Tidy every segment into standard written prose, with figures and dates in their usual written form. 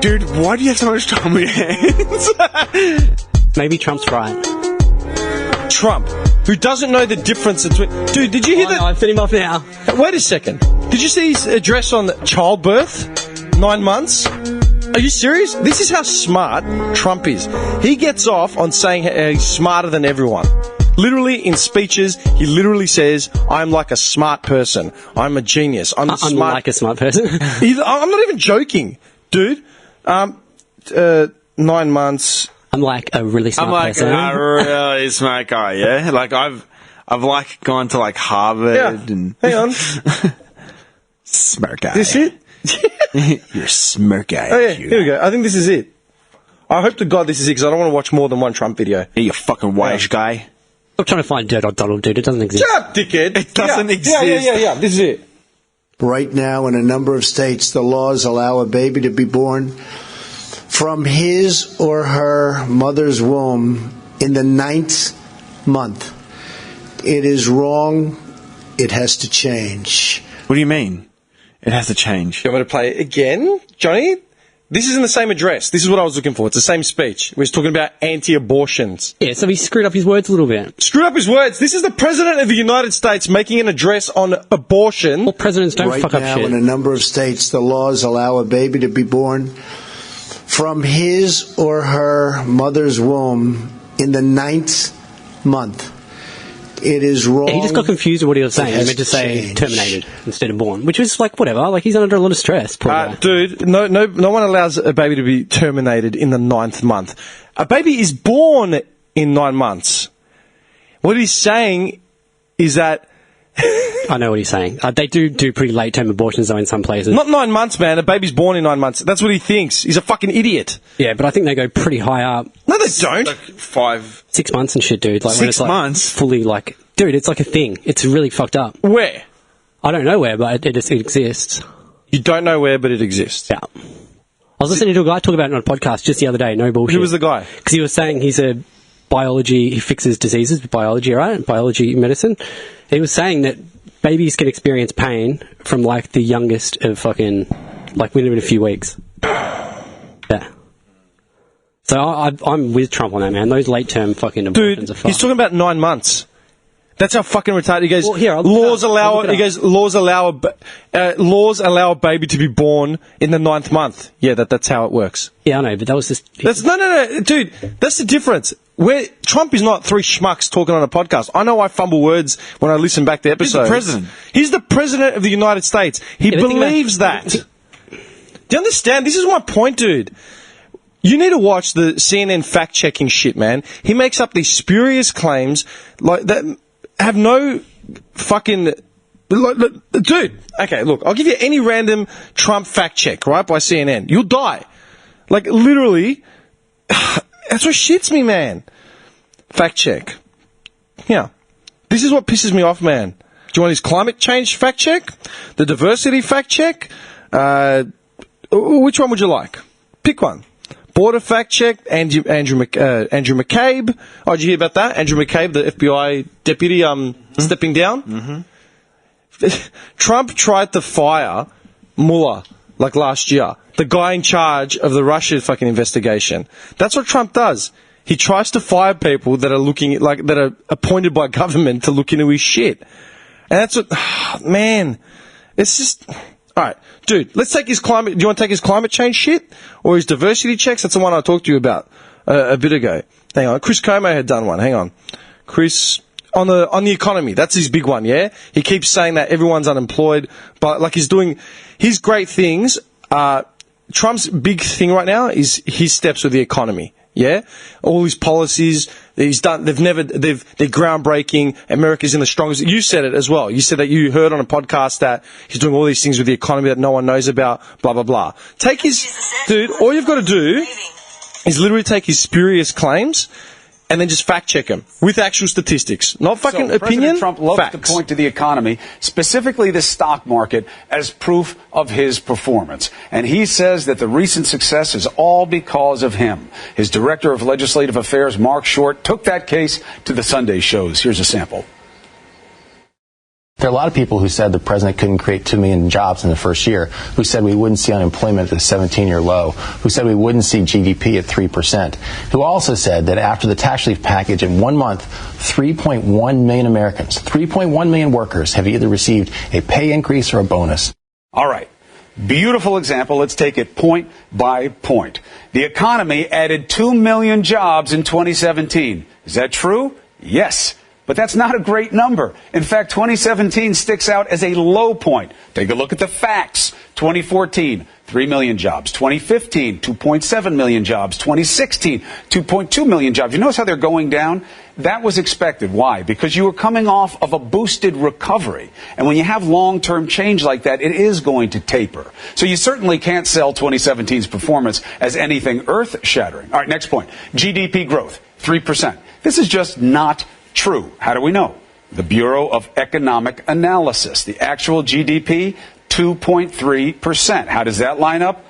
Dude, why do you have so much time on your hands? Maybe Trump's right. Trump, who doesn't know the difference between... Dude, did you hear that? No, I'm fitting him off now. Wait a second. Did you see his address on childbirth? 9 months? Are you serious? This is how smart Trump is. He gets off on saying he's smarter than everyone. Literally, in speeches, he literally says, I'm like a smart person. I'm a genius. I'm like a smart person. I'm not even joking, dude. 9 months... I'm like a really smart person. I'm like a really smart guy, yeah? Like, I've like gone to like Harvard and... Hang on. Smart guy. This it? You're a smart guy. Oh yeah, here we go. I think this is it. I hope to God this is it, because I don't want to watch more than one Trump video. Hey, you fucking white guy. I'm trying to find dirt on Donald, dude. It doesn't exist. Shut up, dickhead. It doesn't exist. Yeah. This is it. Right now, in a number of states, the laws allow a baby to be born from his or her mother's womb in the 9th month. It is wrong. It has to change. What do you mean? It has to change. You want me to play it again, Johnny? This is in the same address. This is what I was looking for. It's the same speech. We're talking about anti-abortions. Yeah, so he screwed up his words a little bit. Screwed up his words. This is the President of the United States making an address on abortion. Well, presidents don't fuck up shit. Right now, in a number of states, the laws allow a baby to be born from his or her mother's womb in the 9th month. It is wrong. He just got confused with what he was saying. He meant to say terminated instead of born, which was like, whatever. Like, he's under a lot of stress. Dude, no one allows a baby to be terminated in the 9th month. A baby is born in 9 months. What he's saying is that... I know what he's saying. They do pretty late-term abortions, though, in some places. Not 9 months, man. A baby's born in 9 months. That's what he thinks. He's a fucking idiot. Yeah, but I think they go pretty high up. No, they don't. Like 6 months and shit, dude. Like, 6 when it's like months? Fully, like... Dude, it's like a thing. It's really fucked up. Where? I don't know where, but it exists. You don't know where, but it exists. Yeah. I was listening to a guy talk about it on a podcast just the other day. No bullshit. Who was the guy? Because he was saying he fixes diseases with biology, right? Biology medicine. He was saying that babies can experience pain from, like, the youngest of fucking, like, within a few weeks. Yeah. So I'm with Trump on that, man. Those late-term fucking abortions are fucked. He's talking about 9 months. That's how fucking retarded. He goes, well, here, laws allow a baby to be born in the 9th month. Yeah, that's how it works. Yeah, I know, but that was just... No, dude, that's the difference. Trump is not three schmucks talking on a podcast. I know I fumble words when I listen back to episodes. He's the president. He's the president of the United States. He believes that. Do you understand? This is my point, dude. You need to watch the CNN fact-checking shit, man. He makes up these spurious claims like that have no fucking... Dude, okay, look, I'll give you any random Trump fact-check, right, by CNN. You'll die. Like, literally, that's what shits me, man. Fact-check. Yeah. This is what pisses me off, man. Do you want his climate change fact-check? The diversity fact-check? Which one would you like? Pick one. Border fact check, Andrew McCabe. Oh, did you hear about that? Andrew McCabe, the FBI deputy, stepping down. Mm-hmm. Trump tried to fire Mueller, like last year. The guy in charge of the Russia fucking investigation. That's what Trump does. He tries to fire people that are appointed by government to look into his shit. And that's what, man, it's just... All right, dude, let's take his climate... Do you want to take his climate change shit? Or his diversity checks? That's the one I talked to you about a bit ago. Hang on. Chris Como had done one. Hang on. Chris... On the economy. That's his big one, yeah? He keeps saying that everyone's unemployed. But, like, he's doing... His great things... Trump's big thing right now is his steps with the economy. Yeah? All his policies he's done, they're groundbreaking. America's in the strongest. You said it as well. You said that you heard on a podcast that he's doing all these things with the economy that no one knows about, blah, blah, blah. Dude, all you've got to do is literally take his spurious claims and then just fact-check them with actual statistics. Not fucking opinion, President Trump loves facts. to point to the economy, specifically the stock market, as proof of his performance. And he says that the recent success is all because of him. His Director of Legislative Affairs, Mark Short, took that case to the Sunday shows. Here's a sample. There are a lot of people who said the president couldn't create 2 million jobs in the first year, who said we wouldn't see unemployment at a 17-year low, who said we wouldn't see GDP at 3%, who also said that after the tax relief package in 1 month, 3.1 million Americans, 3.1 million workers have either received a pay increase or a bonus. All right. Beautiful example. Let's take it point by point. The economy added 2 million jobs in 2017. Is that true? Yes. But that's not a great number. In fact, 2017 sticks out as a low point. Take a look at the facts. 2014, 3 million jobs. 2015, 2.7 million jobs. 2016, 2.2 million jobs. You notice how they're going down? That was expected. Why? Because you were coming off of a boosted recovery. And when you have long-term change like that, it is going to taper. So you certainly can't sell 2017's performance as anything earth-shattering. All right, next point. GDP growth, 3%. This is just not true. How do we know? The Bureau of Economic Analysis. The actual GDP, 2.3%. How does that line up?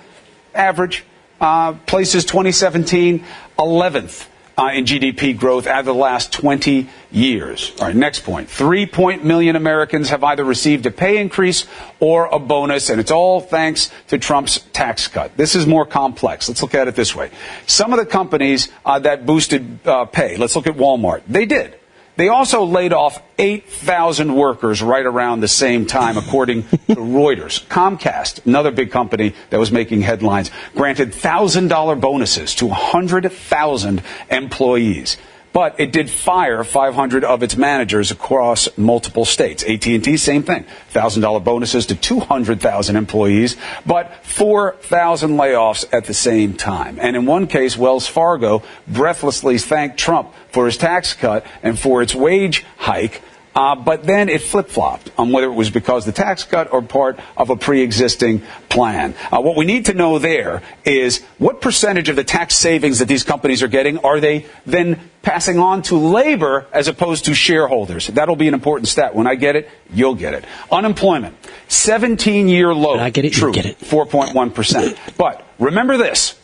Average. Places 2017, 11th in GDP growth out of the last 20 years. All right, next point. 3 million Americans have either received a pay increase or a bonus, and it's all thanks to Trump's tax cut. This is more complex. Let's look at it this way. Some of the companies that boosted pay, let's look at Walmart. They did. They also laid off 8,000 workers right around the same time, according to Reuters. Comcast, another big company that was making headlines, granted $1,000 bonuses to 100,000 employees. But it did fire 500 of its managers across multiple states. AT&T, same thing. $1,000 bonuses to 200,000 employees, but 4,000 layoffs at the same time. And in one case, Wells Fargo breathlessly thanked Trump for his tax cut and for its wage hike. But then it flip-flopped on whether it was because of the tax cut or part of a pre-existing plan. What we need to know there is what percentage of the tax savings that these companies are getting are they then passing on to labor as opposed to shareholders? That'll be an important stat. When I get it, you'll get it. Unemployment, 17-year low. When I get it, true, you get it. 4.1%. But remember this.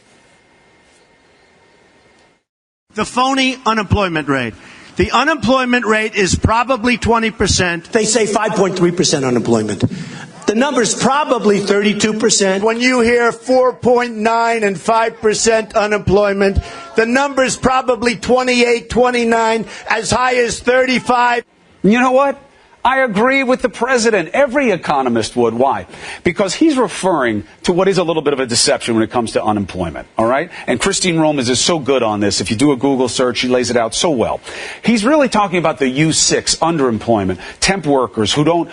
The phony unemployment rate. The unemployment rate is probably 20%. They say 5.3% unemployment. The number's probably 32%. When you hear 4.9 and 5% unemployment, the number's probably 28, 29, as high as 35. You know what? I agree with the president. Every economist would. Why? Because he's referring to what is a little bit of a deception when it comes to unemployment. All right? And Christine Romans is so good on this. If you do a Google search, she lays it out so well. He's really talking about the U6, underemployment, temp workers who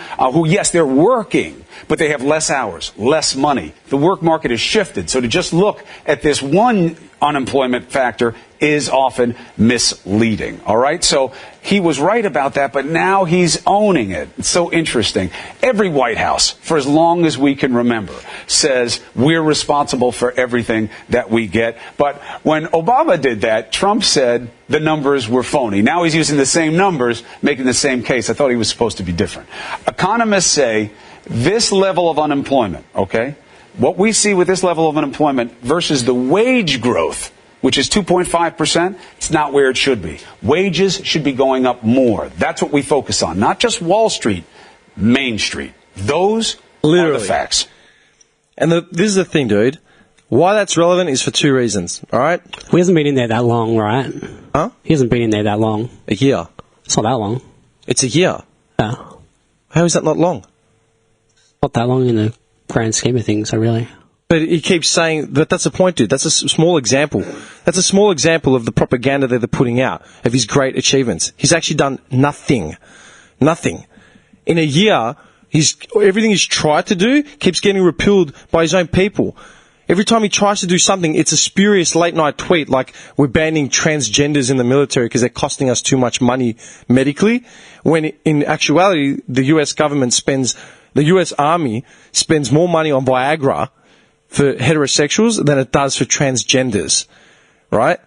yes, they're working, but they have less hours, less money. The work market has shifted. So to just look at this one unemployment factor is often misleading. All right? So he was right about that, but now he's owning it. It's so interesting. Every White House, for as long as we can remember, says we're responsible for everything that we get. But when Obama did that, Trump said the numbers were phony. Now he's using the same numbers, making the same case. I thought he was supposed to be different. Economists say this level of unemployment, okay, what we see with this level of unemployment versus the wage growth, which is 2.5%, it's not where it should be. Wages should be going up more. That's what we focus on. Not just Wall Street, Main Street. Those are the facts. And this is the thing, dude. Why that's relevant is for two reasons, all right? He hasn't been in there that long, right? Huh? He hasn't been in there that long. A year. It's not that long. It's a year. Yeah. How is that not long? Not that long in the grand scheme of things, really. But he keeps saying that that's the point, dude. That's a small example. That's a small example of the propaganda that they're putting out, of his great achievements. He's actually done nothing. Nothing. In a year, everything he's tried to do keeps getting repealed by his own people. Every time he tries to do something, it's a spurious late-night tweet like we're banning transgenders in the military because they're costing us too much money medically, when in actuality, the US Army spends more money on Viagra for heterosexuals than it does for transgenders, right?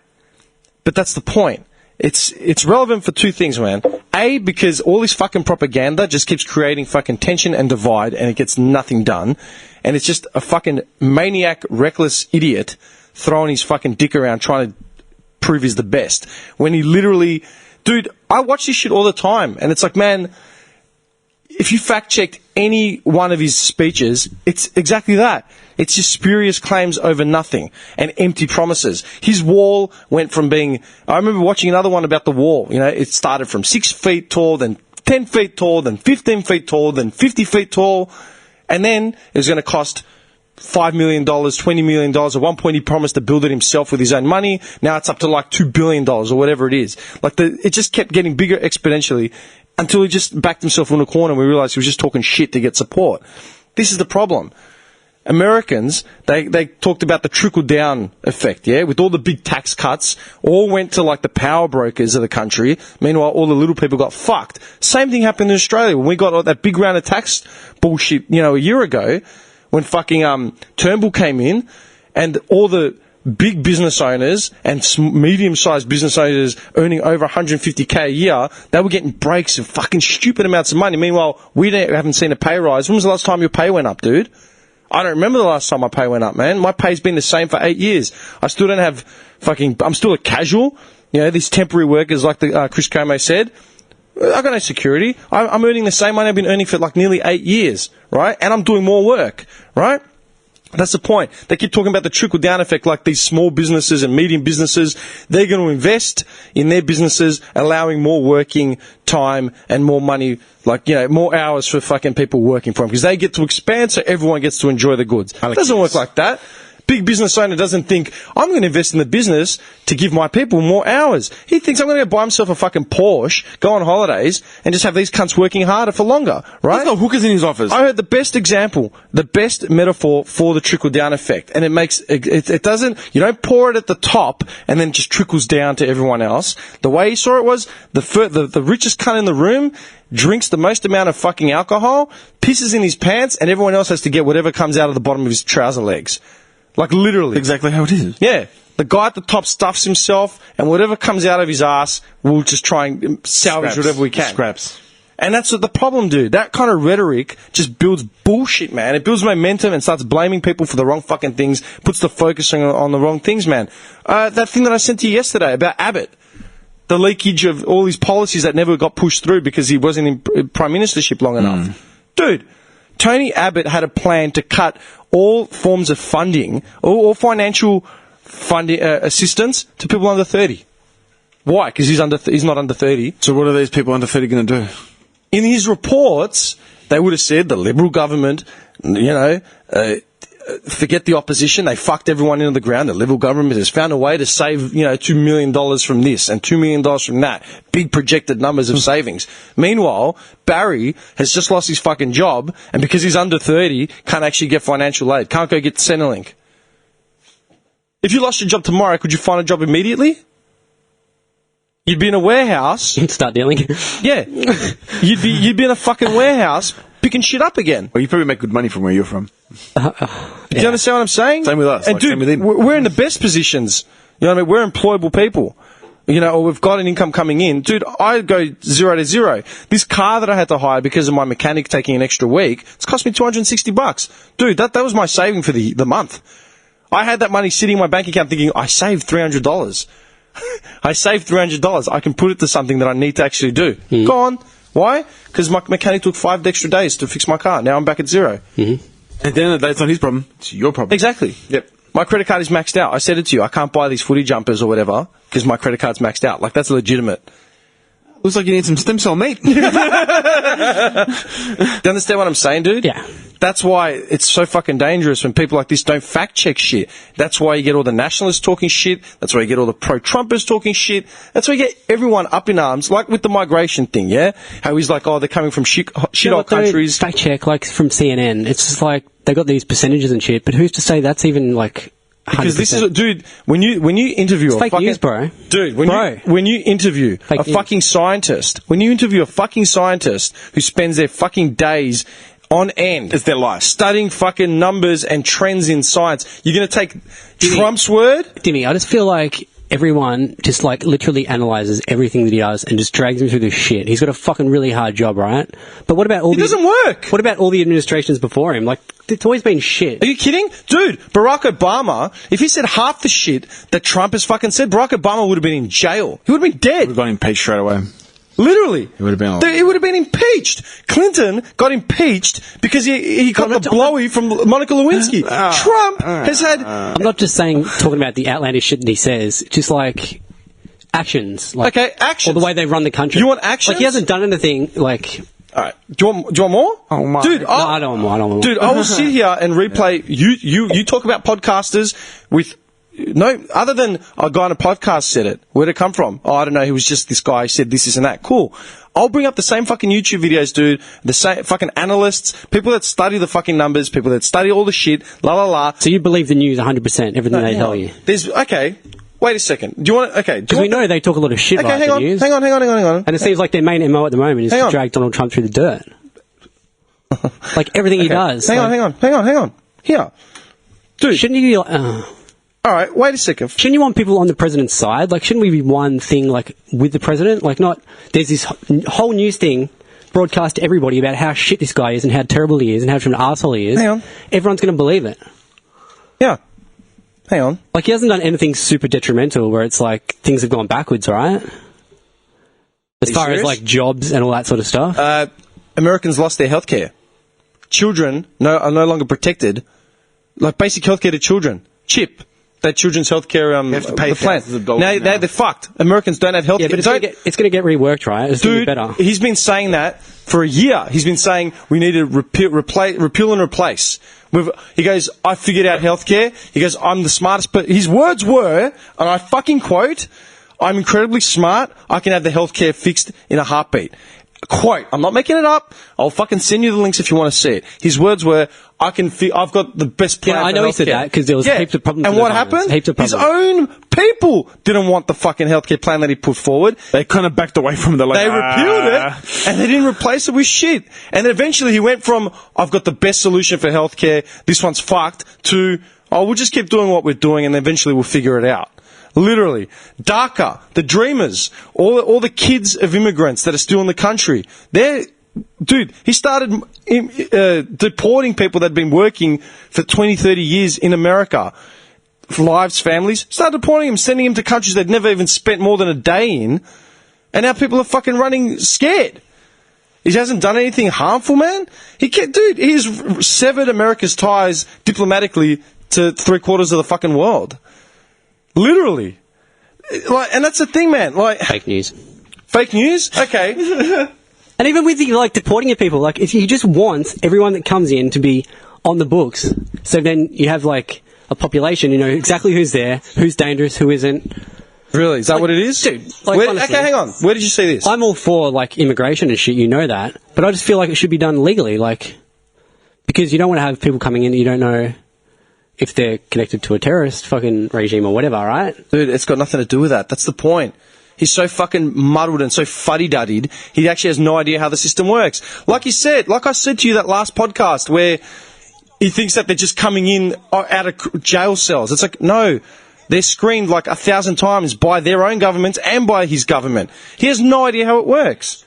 But that's the point. It's relevant for two things, man. A, because all this fucking propaganda just keeps creating fucking tension and divide, and it gets nothing done. And it's just a fucking maniac, reckless idiot throwing his fucking dick around trying to prove he's the best. When he literally... Dude, I watch this shit all the time, and it's like, man... if you fact-checked any one of his speeches, it's exactly that. It's just spurious claims over nothing and empty promises. His wall went from being... I remember watching another one about the wall. You know, it started from 6 feet tall, then 10 feet tall, then 15 feet tall, then 50 feet tall. And then it was going to cost $5 million, $20 million. At one point, he promised to build it himself with his own money. Now it's up to like $2 billion or whatever it is. Like, it just kept getting bigger exponentially until he just backed himself in a corner and we realized he was just talking shit to get support. This is the problem. Americans, they talked about the trickle-down effect, yeah? With all the big tax cuts, all went to, like, the power brokers of the country. Meanwhile, all the little people got fucked. Same thing happened in Australia. When we got all that big round of tax bullshit, you know, a year ago, when fucking Turnbull came in, and all the big business owners and medium-sized business owners earning over 150k a year, they were getting breaks of fucking stupid amounts of money. Meanwhile, we haven't seen a pay rise. When was the last time your pay went up, dude? I don't remember the last time my pay went up, man. My pay's been the same for 8 years. I still don't have I'm still a casual. You know, these temporary workers, like Chris Como said, I got no security. I'm earning the same money I've been earning for like nearly 8 years, right? And I'm doing more work, right? That's the point. They keep talking about the trickle-down effect, like these small businesses and medium businesses. They're going to invest in their businesses, allowing more working time and more money, like, you know, more hours for fucking people working for them, because they get to expand so everyone gets to enjoy the goods. It doesn't work like that. Big business owner doesn't think, I'm going to invest in the business to give my people more hours. He thinks, I'm going to go buy himself a fucking Porsche, go on holidays, and just have these cunts working harder for longer, right? There's no hookers in his office. I heard the best example, the best metaphor for the trickle-down effect, and it doesn't, you don't pour it at the top and then it just trickles down to everyone else. The way he saw it was, the richest cunt in the room drinks the most amount of fucking alcohol, pisses in his pants, and everyone else has to get whatever comes out of the bottom of his trouser legs. Like, literally. Exactly how it is. Yeah. The guy at the top stuffs himself, and whatever comes out of his ass, we'll just try and salvage whatever we can. Scraps. And that's what the problem, dude. That kind of rhetoric just builds bullshit, man. It builds momentum and starts blaming people for the wrong fucking things, puts the focus on the wrong things, man. That thing that I sent to you yesterday about Abbott. The leakage of all these policies that never got pushed through because he wasn't in prime ministership long enough. Dude, Tony Abbott had a plan to cut all forms of funding, all financial funding assistance to people under 30. Why? Because he's not under 30. So what are these people under 30 going to do? In his reports, they would have said the Liberal government, you know, forget the opposition, they fucked everyone into the ground. The Liberal government has found a way to save, you know, $2 million from this and $2 million from that. Big projected numbers of savings. Meanwhile, Barry has just lost his fucking job, and because he's under 30, can't actually get financial aid. Can't go get Centrelink. If you lost your job tomorrow, could you find a job immediately? You'd be in a warehouse. You'd start dealing. Yeah. You'd be in a fucking warehouse picking shit up again. Well, you probably make good money from where you're from. Do you understand what I'm saying? Same with us. And like, dude, same with him. we're in the best positions. You know what I mean? We're employable people. You know, or we've got an income coming in. Dude, I go 0 to 0. This car that I had to hire because of my mechanic taking an extra week, it's cost me $260. Dude, that was my saving for the month. I had that money sitting in my bank account thinking, I saved $300. I saved $300. I can put it to something that I need to actually do. Gone. Why? Because my mechanic took 5 extra days to fix my car. Now I'm back at 0. At the end of the day, it's not his problem. It's your problem. Exactly. Yep. My credit card is maxed out. I said it to you. I can't buy these footy jumpers or whatever because my credit card's maxed out. Like, that's legitimate. Looks like you need some stem cell meat. Do you understand what I'm saying, dude? Yeah. That's why it's so fucking dangerous when people like this don't fact-check shit. That's why you get all the nationalists talking shit. That's why you get all the pro-Trumpers talking shit. That's why you get everyone up in arms, like with the migration thing, yeah? How he's like, oh, they're coming from shit-hole countries. Fact-check, like, from CNN. It's just like, they got these percentages and shit, but who's to say that's even, like... 100%. Because this is, dude, when you interview it's a fake fucking... news, bro. Dude, when you interview fake a news. fucking scientist, when you interview a fucking scientist who spends their fucking days on end... It's their life. Studying fucking numbers and trends in science, you're going to take Trump's word? Dimmy, I just feel like everyone just, like, literally analyzes everything that he does and just drags him through this shit. He's got a fucking really hard job, right? But what about all It doesn't work! What about all the administrations before him? Like, it's always been shit. Are you kidding? Dude, Barack Obama, if he said half the shit that Trump has fucking said, Barack Obama would have been in jail. He would have been dead. We've got him impeached straight away. Literally. It would have been. He would have been impeached. Clinton got impeached because he got the blowy from Monica Lewinsky. Trump has had... I'm not just talking about the outlandish shit that he says, just like actions. Like, okay, actions. Or the way they run the country. You want actions? Like, he hasn't done anything, like... All right. Do you want more? Oh my! Dude, No, I don't want more. Dude, I will sit here and replay. You talk about podcasters with no other than a guy on a podcast said it. Where'd it come from? Oh, I don't know. He was just this guy said this and that. Cool. I'll bring up the same fucking YouTube videos, dude. The same fucking analysts, people that study the fucking numbers, people that study all the shit. La la la. So you believe the news 100%, everything they tell you? There's okay. Wait a second. Do you want? Okay. Because we know they talk a lot of shit about the news. Hang on. And it seems like their main MO at the moment is to drag Donald Trump through the dirt. Like everything he does. Hang on. Here. Dude. Shouldn't you be like... Alright, wait a second. Shouldn't you want people on the president's side? Like, shouldn't we be one thing, like, with the president? Like, not... There's this whole news thing broadcast to everybody about how shit this guy is and how terrible he is and how much of an arsehole he is. Hang on. Everyone's going to believe it. Yeah. Hang on. Like, he hasn't done anything super detrimental where it's like things have gone backwards, right? As far as, like, jobs and all that sort of stuff. Americans lost their healthcare. Children are no longer protected. Like, basic healthcare to children. CHIP. That children's healthcare you have to pay the plan. thousands of dollars Now they're fucked. Americans don't have healthcare. Yeah, but it's going to get reworked, right? It's going to be better. He's been saying that for a year. He's been saying we need to repeal and replace. He goes, I figured out healthcare. He goes, I'm the smartest. But his words were, and I fucking quote, I'm incredibly smart. I can have the healthcare fixed in a heartbeat. Quote, I'm not making it up. I'll fucking send you the links if you want to see it. His words were, I've got the best plan. Yeah, I know he said that because there was heaps of problems. And what happened? Heaps of His problems. own people didn't want the fucking healthcare plan that he put forward. They kind of backed away from it. They repealed it, and they didn't replace it with shit. And then eventually he went from, I've got the best solution for healthcare, this one's fucked, to, oh, we'll just keep doing what we're doing and eventually we'll figure it out. Literally. DACA, the Dreamers, all the kids of immigrants that are still in the country. Dude, he started deporting people that had been working for 20, 30 years in America. Lives, families. Started deporting them, sending them to countries they'd never even spent more than a day in. And now people are fucking running scared. He hasn't done anything harmful, man. He's severed America's ties diplomatically to 3/4 of the fucking world. Literally. And that's the thing, man. Fake news. Fake news? Okay. And even with the, deporting of people, if he just wants everyone that comes in to be on the books, so then you have, a population, you know exactly who's there, who's dangerous, who isn't. Really? Is that what it is? Dude, okay, honestly, hang on. Where did you see this? I'm all for, immigration and shit, you know that. But I just feel like it should be done legally, because you don't want to have people coming in that you don't know if they're connected to a terrorist fucking regime or whatever, right? Dude, it's got nothing to do with that. That's the point. He's so fucking muddled and so fuddy-duddied, he actually has no idea how the system works. Like I said to you that last podcast, where he thinks that they're just coming in out of jail cells. It's like, no, they're screened 1,000 times by their own governments and by his government. He has no idea how it works.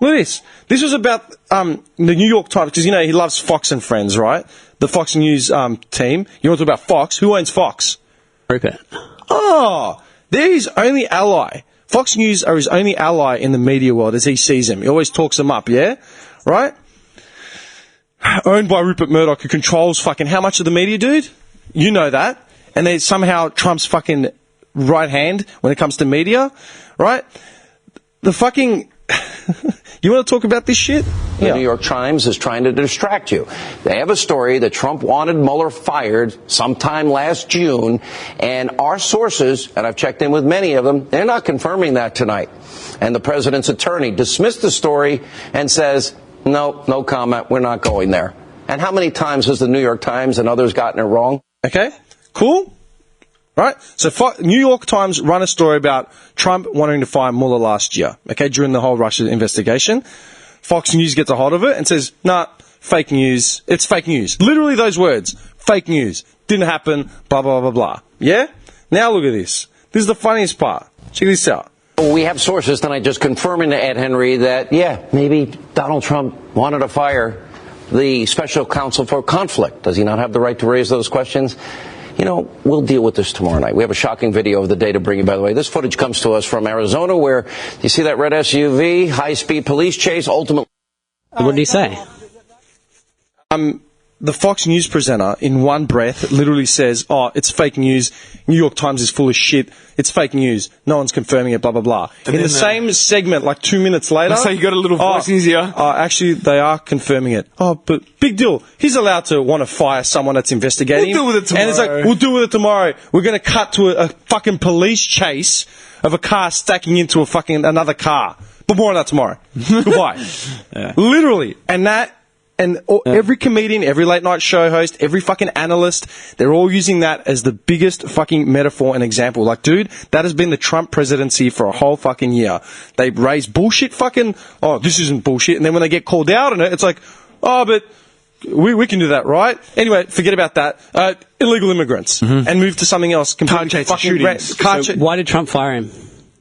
Look at this. This was about the New York Times, because, he loves Fox and Friends, right? The Fox News team. You want to talk about Fox? Who owns Fox? Rupert. Oh, they're his only ally. Fox News are his only ally in the media world as he sees them. He always talks them up, yeah? Right? Owned by Rupert Murdoch, who controls fucking how much of the media, dude? You know that. And they're somehow Trump's fucking right hand when it comes to media, right? The fucking... You want to talk about this shit? The New York Times is trying to distract you. They have a story that Trump wanted Mueller fired sometime last June, and our sources, and I've checked in with many of them, they're not confirming that tonight. And the president's attorney dismissed the story and says, no comment, we're not going there. And how many times has the New York Times and others gotten it wrong? Okay, cool. Right? So New York Times run a story about Trump wanting to fire Mueller last year, okay, during the whole Russia investigation. Fox News gets a hold of it and says, nah, fake news. It's fake news. Literally those words. Fake news. Didn't happen, blah, blah, blah, blah. Yeah? Now look at this. This is the funniest part. Check this out. We have sources tonight just confirming to Ed Henry that, maybe Donald Trump wanted to fire the special counsel for conflict. Does he not have the right to raise those questions? you know, we'll deal with this tomorrow night. We have a shocking video of the day to bring you, by the way. This footage comes to us from Arizona, where you see that red SUV, high-speed police chase, ultimately. What did he say? The Fox News presenter, in one breath, literally says, "Oh, it's fake news. New York Times is full of shit. It's fake news. No one's confirming it, blah, blah, blah." In the same segment, like 2 minutes later... So you got a little voice in his ear. Actually, they are confirming it. Oh, but big deal. He's allowed to want to fire someone that's investigating. We'll deal with it tomorrow. And it's like, we'll deal with it tomorrow. We're going to cut to a fucking police chase of a car stacking into another car. But more on that tomorrow. Goodbye. Yeah. Literally. Every comedian, every late night show host, every fucking analyst, they're all using that as the biggest fucking metaphor and example. Like, dude, that has been the Trump presidency for a whole fucking year. They raise bullshit fucking, oh, this isn't bullshit. And then when they get called out on it, it's like, oh, but we can do that, right? Anyway, forget about that. Illegal immigrants. And move to something else. Car chasing shootings. Why did Trump fire him?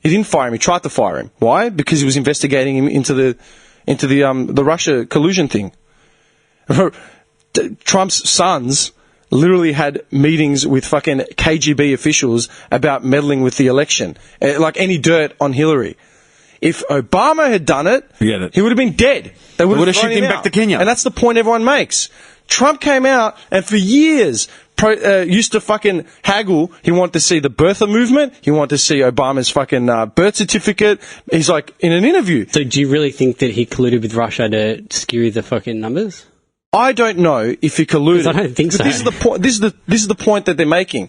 He didn't fire him. He tried to fire him. Why? Because he was investigating him into the Russia collusion thing. Trump's sons literally had meetings with fucking KGB officials about meddling with the election. Like any dirt on Hillary. If Obama had done it, he would have been dead. They would have shipped him back to Kenya. And that's the point everyone makes. Trump came out and for years used to fucking haggle. He wanted to see the birther movement. He wanted to see Obama's fucking birth certificate. He's like, in an interview. So do you really think that he colluded with Russia to skew the fucking numbers? I don't know if he colluded. I don't think so. This is the point. This is the point that they're making.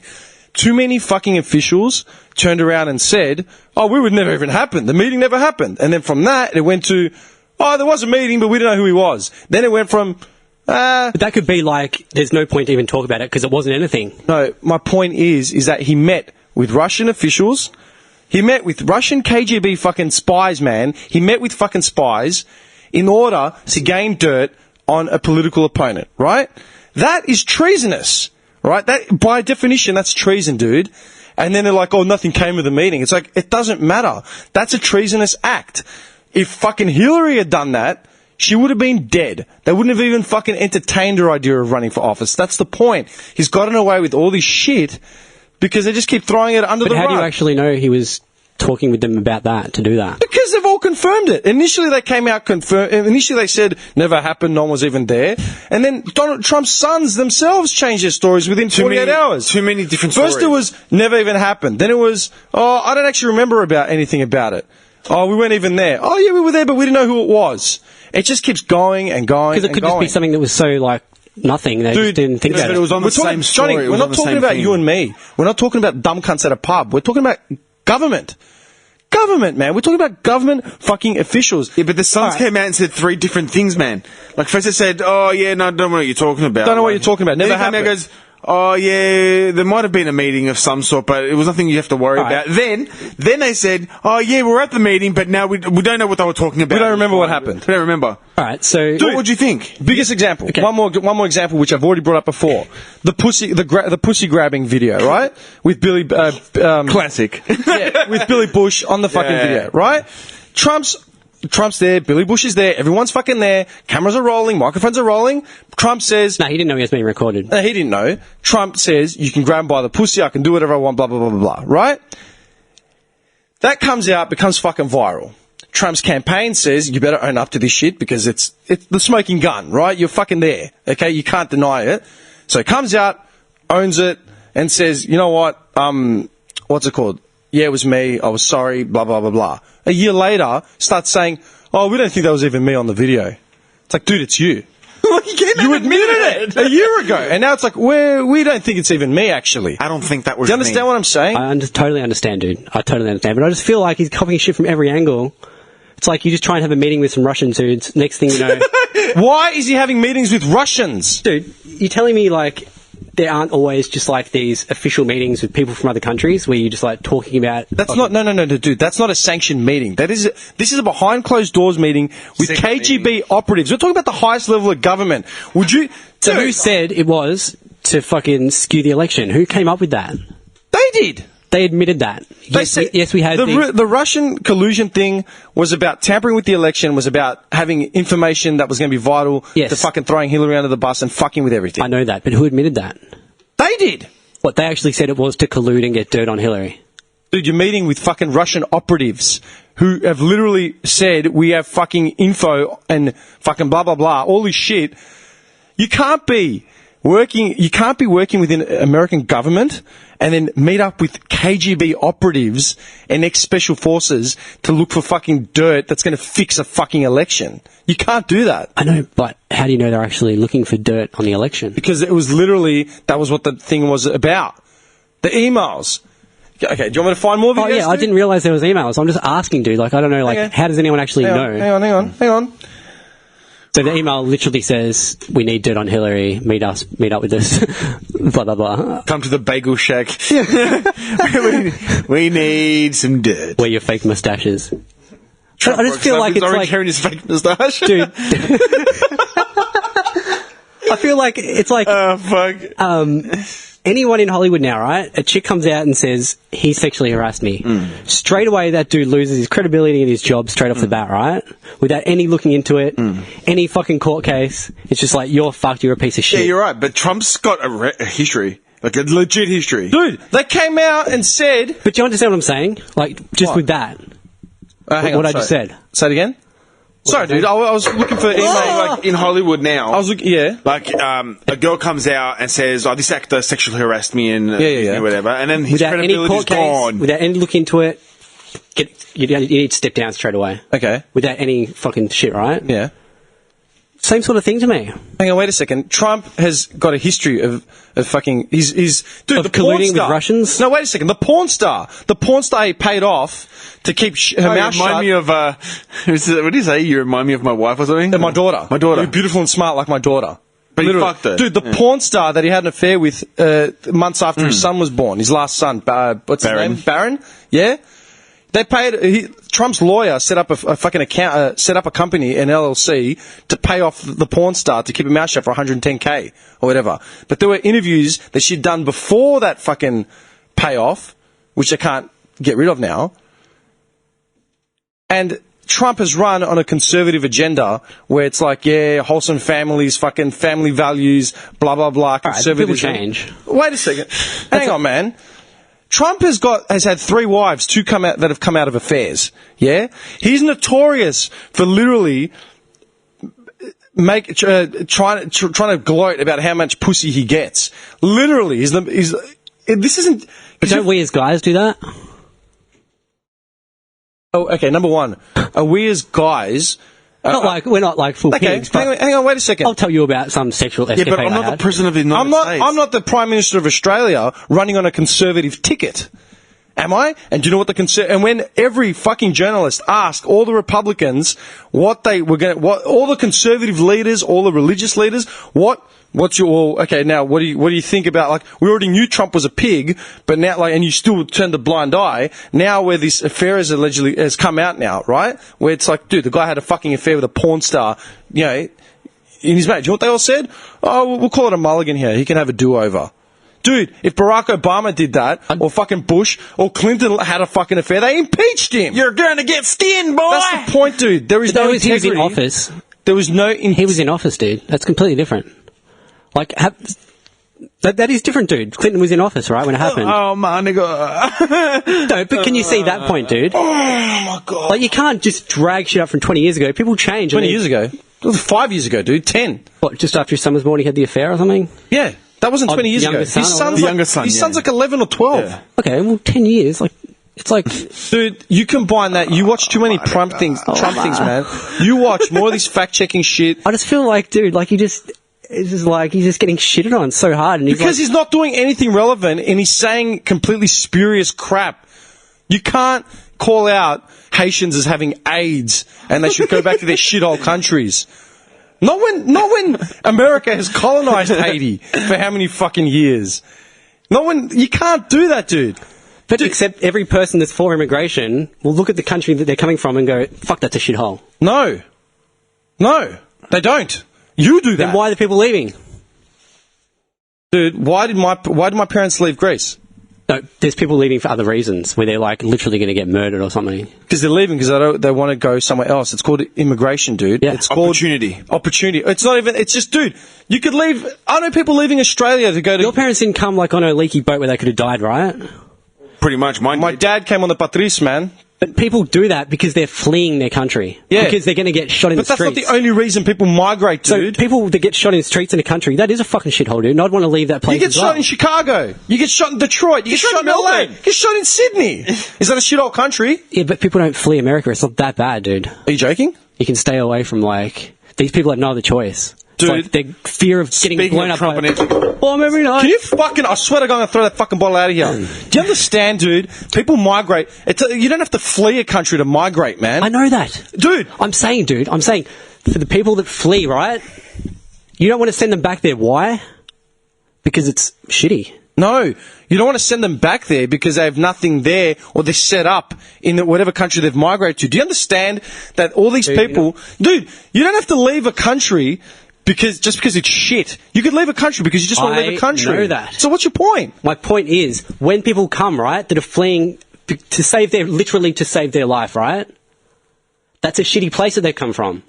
Too many fucking officials turned around and said, "Oh, we would never even happen. The meeting never happened." And then from that, it went to, "Oh, there was a meeting, but we don't know who he was." Then it went from, But that could be like, there's no point to even talk about it because it wasn't anything. No, my point is that he met with Russian officials. He met with Russian KGB fucking spies, man. He met with fucking spies in order to gain dirt on a political opponent, right? That is treasonous, right? That, by definition, that's treason, dude. And then they're like, oh, nothing came of the meeting. It's like, it doesn't matter. That's a treasonous act. If fucking Hillary had done that, she would have been dead. They wouldn't have even fucking entertained her idea of running for office. That's the point. He's gotten away with all this shit because they just keep throwing it under the rug. But how do you actually know he was talking with them about that, to do that? Because they've all confirmed it. Initially they came out initially they said never happened, no one was even there. And then Donald Trump's sons themselves changed their stories within 48 hours. Too many different stories. First it was never even happened. Then it was, oh, I don't actually remember anything about it. Oh, we weren't even there. Oh yeah, we were there, but we didn't know who it was. It just keeps going and going. Because it could just be something that was so like nothing. They just didn't think about it. It was on the same story. Johnny, we're not talking about you and me. We're not talking about dumb cunts at a pub. We're talking about government. Government, man. We're talking about government fucking officials. Yeah, but the Sons came out and said 3 different things, man. Like, first it said, oh, yeah, no, I don't know what you're talking about. Don't know what you're talking about. Never happened. Then it goes, oh, yeah, there might have been a meeting of some sort, but it was nothing you have to worry about. Then they said, oh, yeah, we're at the meeting, but now we don't know what they were talking about. We don't remember what happened. We don't remember. All right, so... Dude, what would you think? Biggest example. Okay. One more example, which I've already brought up before. The pussy grabbing video, right? With Billy... Classic. Yeah, with Billy Bush on the fucking video, right? Trump's there, Billy Bush is there, everyone's fucking there, cameras are rolling, microphones are rolling. Trump says... No, he didn't know he was being recorded. No, he didn't know. Trump says, you can grab him by the pussy, I can do whatever I want, blah, blah, blah, blah, blah, right? That comes out, becomes fucking viral. Trump's campaign says, you better own up to this shit because it's the smoking gun, right? You're fucking there, okay? You can't deny it. So he comes out, owns it, and says, you know what, what's it called? Yeah, it was me, I was sorry, blah, blah, blah, blah. A year later, starts saying, oh, we don't think that was even me on the video. It's like, dude, it's you. You admitted it a year ago. And now it's like, we don't think it's even me, actually. I don't think that was Do you understand what I'm saying? I totally understand, dude. I totally understand. But I just feel like he's copying shit from every angle. It's like you just try and have a meeting with some Russian dudes. Next thing you know... Why is he having meetings with Russians? Dude, you're telling me, like... There aren't always just like these official meetings with people from other countries where you're just like talking about. That's not no, dude. That's not a sanctioned meeting. This is a behind closed doors meeting with KGB operatives. We're talking about the highest level of government. Would you? So who said it was to fucking skew the election? Who came up with that? They did. They admitted that. Yes, we had the Russian collusion thing was about tampering with the election. Was about having information that was going to be vital to fucking throwing Hillary under the bus and fucking with everything. I know that, but who admitted that? They did. What, they actually said it was to collude and get dirt on Hillary? Dude, you're meeting with fucking Russian operatives who have literally said we have fucking info and fucking blah, blah, blah, all this shit. You can't be working within American government and then meet up with KGB operatives and ex-special forces to look for fucking dirt that's going to fix a fucking election. You can't do that. I know, but how do you know they're actually looking for dirt on the election? Because it was literally, that was what the thing was about. The emails. Okay, do you want me to find more videos? Oh, yeah, I didn't realise there was emails. I'm just asking, dude. Like, I don't know, like, how does anyone actually know? Hang on. So the email literally says, we need dirt on Hillary, meet up with us, blah, blah, blah. Come to the bagel shack. we need some dirt. Wear your fake moustaches. Trump I just feel like it's like... carrying his fake moustache. Dude. I feel like it's like... Oh, fuck. Anyone in Hollywood now, right? A chick comes out and says, he sexually harassed me. Straight away, that dude loses his credibility and his job straight off the bat, right? Without any looking into it, any fucking court case. It's just like, you're fucked, you're a piece of shit. Yeah, you're right, but Trump's got a history. Like a legit history. Dude, they came out and said... But do you understand what I'm saying? Like, just with that. Hang on, I just said. Say it again? Sorry, dude, I was looking for... Like in Hollywood now. I was looking... Yeah. Like, a girl comes out and says, oh, this actor sexually harassed me and whatever, and then his Without any credibility's court case, gone. without any look into it, you need to step down straight away. Okay. Without any fucking shit, right? Yeah. Same sort of thing to me. Hang on, wait a second. Trump has got a history of fucking... Dude, of the colluding porn with star. Russians? No, wait a second. The porn star he paid off to keep her mouth shut. You remind me of... what do you say? You remind me of my wife or something? My daughter. My daughter. You're beautiful and smart like my daughter. But he fucked her. Dude, the porn star that he had an affair with months after his son was born, his last son, what's his name? Barron? Yeah? They paid... Trump's lawyer set up a fucking account, set up a company, an LLC, to pay off the porn star to keep her mouth shut for $110K or whatever. But there were interviews that she'd done before that fucking payoff, which they can't get rid of now. And Trump has run on a conservative agenda where it's like, yeah, wholesome families, fucking family values, blah, blah, blah, conservatism. People change. Wait a second. Hang on, man. Trump has had 3 wives, 2 that have come out of affairs. Yeah, he's notorious for literally trying to gloat about how much pussy he gets. Literally, this isn't. But don't we as guys do that? Oh, okay. Number one, are we as guys? We're not like full pigs. Hang on, wait a second. I'll tell you about some sexual escapade. Yeah, but I'm not the president of the United States. I'm not the Prime Minister of Australia running on a conservative ticket. Am I? And do you know what and when every fucking journalist asked all the Republicans all the conservative leaders, all the religious leaders, what's your, okay, now what do you think about, like, we already knew Trump was a pig, but now, like, and you still turned a blind eye, now where this affair has come out now, right? Where it's like, dude, the guy had a fucking affair with a porn star, you know, in his mate. Do you know what they all said? Oh, we'll call it a mulligan here. He can have a do-over. Dude, if Barack Obama did that, or fucking Bush, or Clinton had a fucking affair, they impeached him. You're gonna get skinned, boy! That's the point, dude. There is no integrity. He was in office. There was no... He was in office, dude. That's completely different. Like, that is different, dude. Clinton was in office, right, when it happened. Oh, my nigga. No, but can you see that point, dude? Oh, my God. Like, you can't just drag shit up from 20 years ago. People change. 20 years ago? It was 5 years ago, dude. 10. What, just after his son was born, he had the affair or something? Yeah. That wasn't 20 years ago. His son's like 11 or 12. Yeah. Okay, well, 10 years, like, it's like... Dude, you combine that, you watch too many Trump things, man. You watch more of this fact-checking shit. I just feel like, dude, like, it's just like, he's just getting shitted on so hard. And he's not doing anything relevant, and he's saying completely spurious crap. You can't call out Haitians as having AIDS, and they should go back to their shithole countries. Not when America has colonized Haiti for how many fucking years. You can't do that, dude. But except every person that's for immigration will look at the country that they're coming from and go, fuck, that's a shithole. No, they don't. You do that. Then why are the people leaving? Dude, why did my parents leave Greece? No, there's people leaving for other reasons, where they're like literally going to get murdered or something. Because they're leaving because they want to go somewhere else. It's called immigration, dude. Yeah. It's called opportunity. It's not even. It's just, dude. You could leave. I know people leaving Australia to go to. Your parents didn't come like on a leaky boat where they could have died, right? Pretty much. My dad came on the Patrice, man. But people do that because they're fleeing their country. Yeah. Because they're going to get shot in the streets. But that's not the only reason people migrate, dude. So people that get shot in the streets in a country, that is a fucking shithole, dude. And I'd want to leave that place. You get shot in Chicago. You get shot in Detroit. You get shot in LA. You get shot in Sydney. Is that a shithole country? Yeah, but people don't flee America. It's not that bad, dude. Are you joking? You can stay away from, like... These people have no other choice. Dude. It's like their fear of getting blown up by... Oh, every night. Can you fucking... I swear to God, I'm going to throw that fucking bottle out of here. Do you understand, dude? People migrate. You don't have to flee a country to migrate, man. I know that. Dude. I'm saying, for the people that flee, right? You don't want to send them back there. Why? Because it's shitty. No, you don't want to send them back there because they have nothing there or they're set up in whatever country they've migrated to. Do you understand that all these people... Dude, you don't have to leave a country because it's shit. You could leave a country because you just want to leave a country. I know that. So what's your point? My point is, when people come, right, that are fleeing to save their life, right? That's a shitty place that they've come from.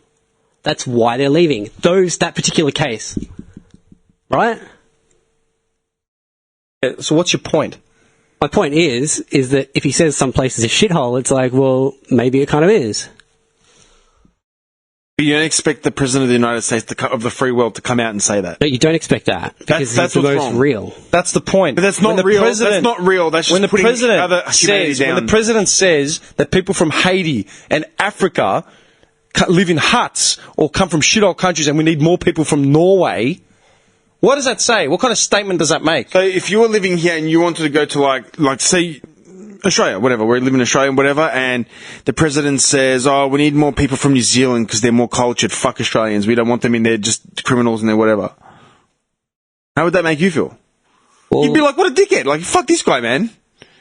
That's why they're leaving. That particular case. Right? So what's your point? My point is that if he says some place is a shithole, it's like, well, maybe it kind of is. But you don't expect the President of the United States of the free world to come out and say that. But you don't expect that. Because that's he's the what's most wrong. real. That's the point. But that's not real. That's not real. That's just when the putting other humanity down. When the president says that people from Haiti and Africa live in huts or come from shithole countries and we need more people from Norway... What does that say? What kind of statement does that make? So if you were living here and you wanted to go to like say Australia, whatever, we live in Australia, whatever, and the president says, "Oh, we need more people from New Zealand because they're more cultured. Fuck Australians. We don't want them in there, just criminals and they're whatever." How would that make you feel? Well, you'd be like, "What a dickhead! Like, fuck this guy, man."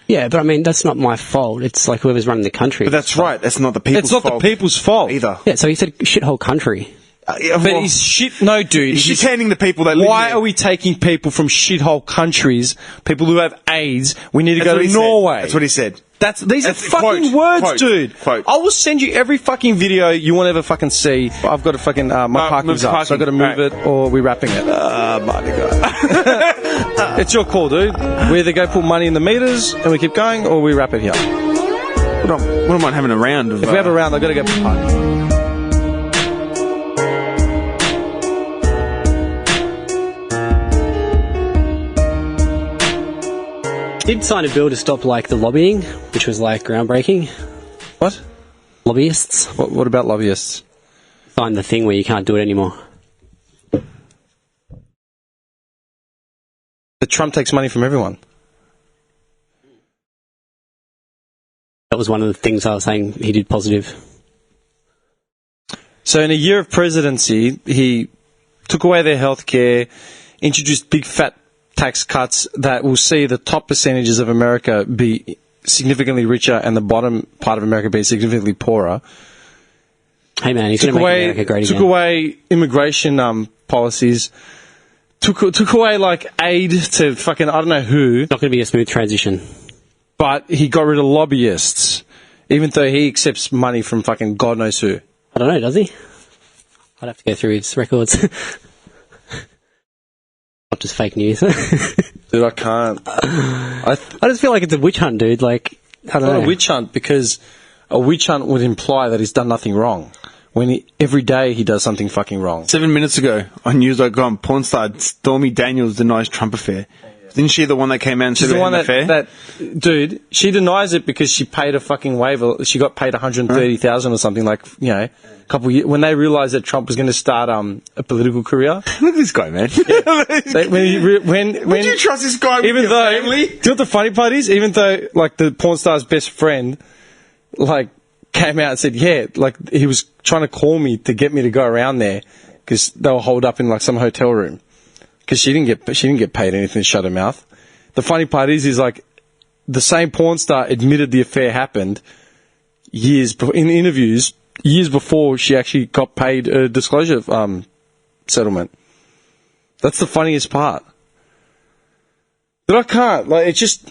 Yeah, but I mean, that's not my fault. It's like whoever's running the country. But that's right. That's not the people's fault. It's not the people's fault either. Yeah, so he said shithole country. But he's shit. No, dude. He's shit-handing the people that live there. Why are we taking people from shithole countries, people who have AIDS? We need to go to Norway. That's what he said. These are fucking words, dude. I will send you every fucking video you won't ever fucking see. I've got to fucking my parking's up, so I've got to move it, or we're wrapping it. Mighty God. It's your call, dude. We either go put money in the meters and we keep going, or we wrap it here. What am I having a round of? If we have a round, I've got to go park. Did sign a bill to stop like the lobbying, which was like groundbreaking. What? Lobbyists. What about lobbyists? Signed the thing where you can't do it anymore. But Trump takes money from everyone. That was one of the things I was saying he did positive. So in a year of presidency, he took away their health care, introduced big fat tax cuts that will see the top percentages of America be significantly richer and the bottom part of America be significantly poorer. Hey man, he's going to make America great again. Took away immigration policies. Took away like aid to fucking I don't know who. Not going to be a smooth transition. But he got rid of lobbyists, even though he accepts money from fucking God knows who. I don't know, does he? I'd have to go through his records. Not just fake news. Dude, I can't. I just feel like it's a witch hunt, dude. Like, I don't know. Not a witch hunt, because a witch hunt would imply that he's done nothing wrong. When every day he does something fucking wrong. 7 minutes ago on News.com, porn star Stormy Daniels denies Trump affair. Isn't she the one that came out and said about an affair? Dude, she denies it because she paid a fucking waiver. She got paid $130,000 or something, like, you know, a couple years, when they realised that Trump was going to start a political career. Look at this guy, man. Would you trust this guy with your family? Do you know what the funny part is? Even though, like, the porn star's best friend, like, came out and said, yeah, like, he was trying to call me to get me to go around there because they were holed up in, like, some hotel room. Because she didn't get paid anything to shut her mouth. The funny part is like the same porn star admitted the affair happened in interviews years before she actually got paid a disclosure settlement. That's the funniest part. But I can't, like, it's just,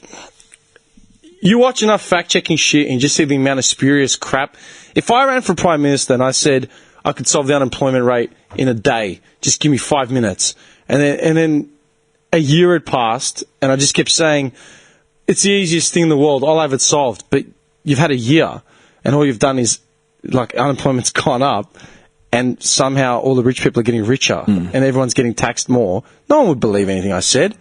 you watch enough fact-checking shit and you just see the amount of spurious crap. If I ran for Prime Minister and I said I could solve the unemployment rate in a day, just give me 5 minutes, and then a year had passed, and I just kept saying, it's the easiest thing in the world, I'll have it solved, but you've had a year, and all you've done is, like, unemployment's gone up, and somehow all the rich people are getting richer, and everyone's getting taxed more. No one would believe anything I said.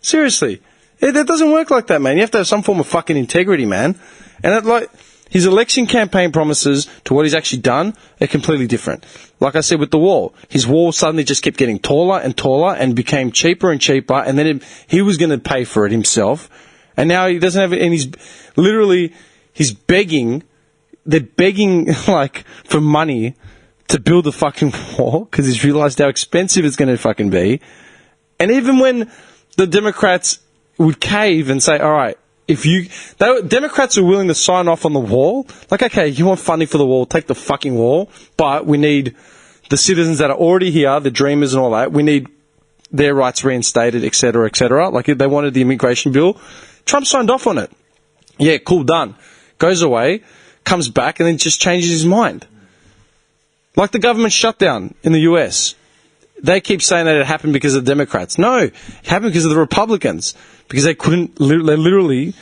Seriously. That doesn't work like that, man. You have to have some form of fucking integrity, man. And his election campaign promises to what he's actually done are completely different. Like I said with the wall, his wall suddenly just kept getting taller and taller and became cheaper and cheaper, and then he was going to pay for it himself. And now he doesn't have it, and he's begging, they're begging, like, for money to build the fucking wall, because he's realised how expensive it's going to fucking be. And even when the Democrats would cave and say, all right, Democrats are willing to sign off on the wall, like, okay, you want funding for the wall, take the fucking wall, but we need the citizens that are already here, the dreamers and all that, we need their rights reinstated, etc., etc. Like, they wanted the immigration bill. Trump signed off on it. Yeah, cool, done. Goes away, comes back, and then just changes his mind. Like the government shutdown in the US. They keep saying that it happened because of the Democrats. No, it happened because of the Republicans. Because they literally,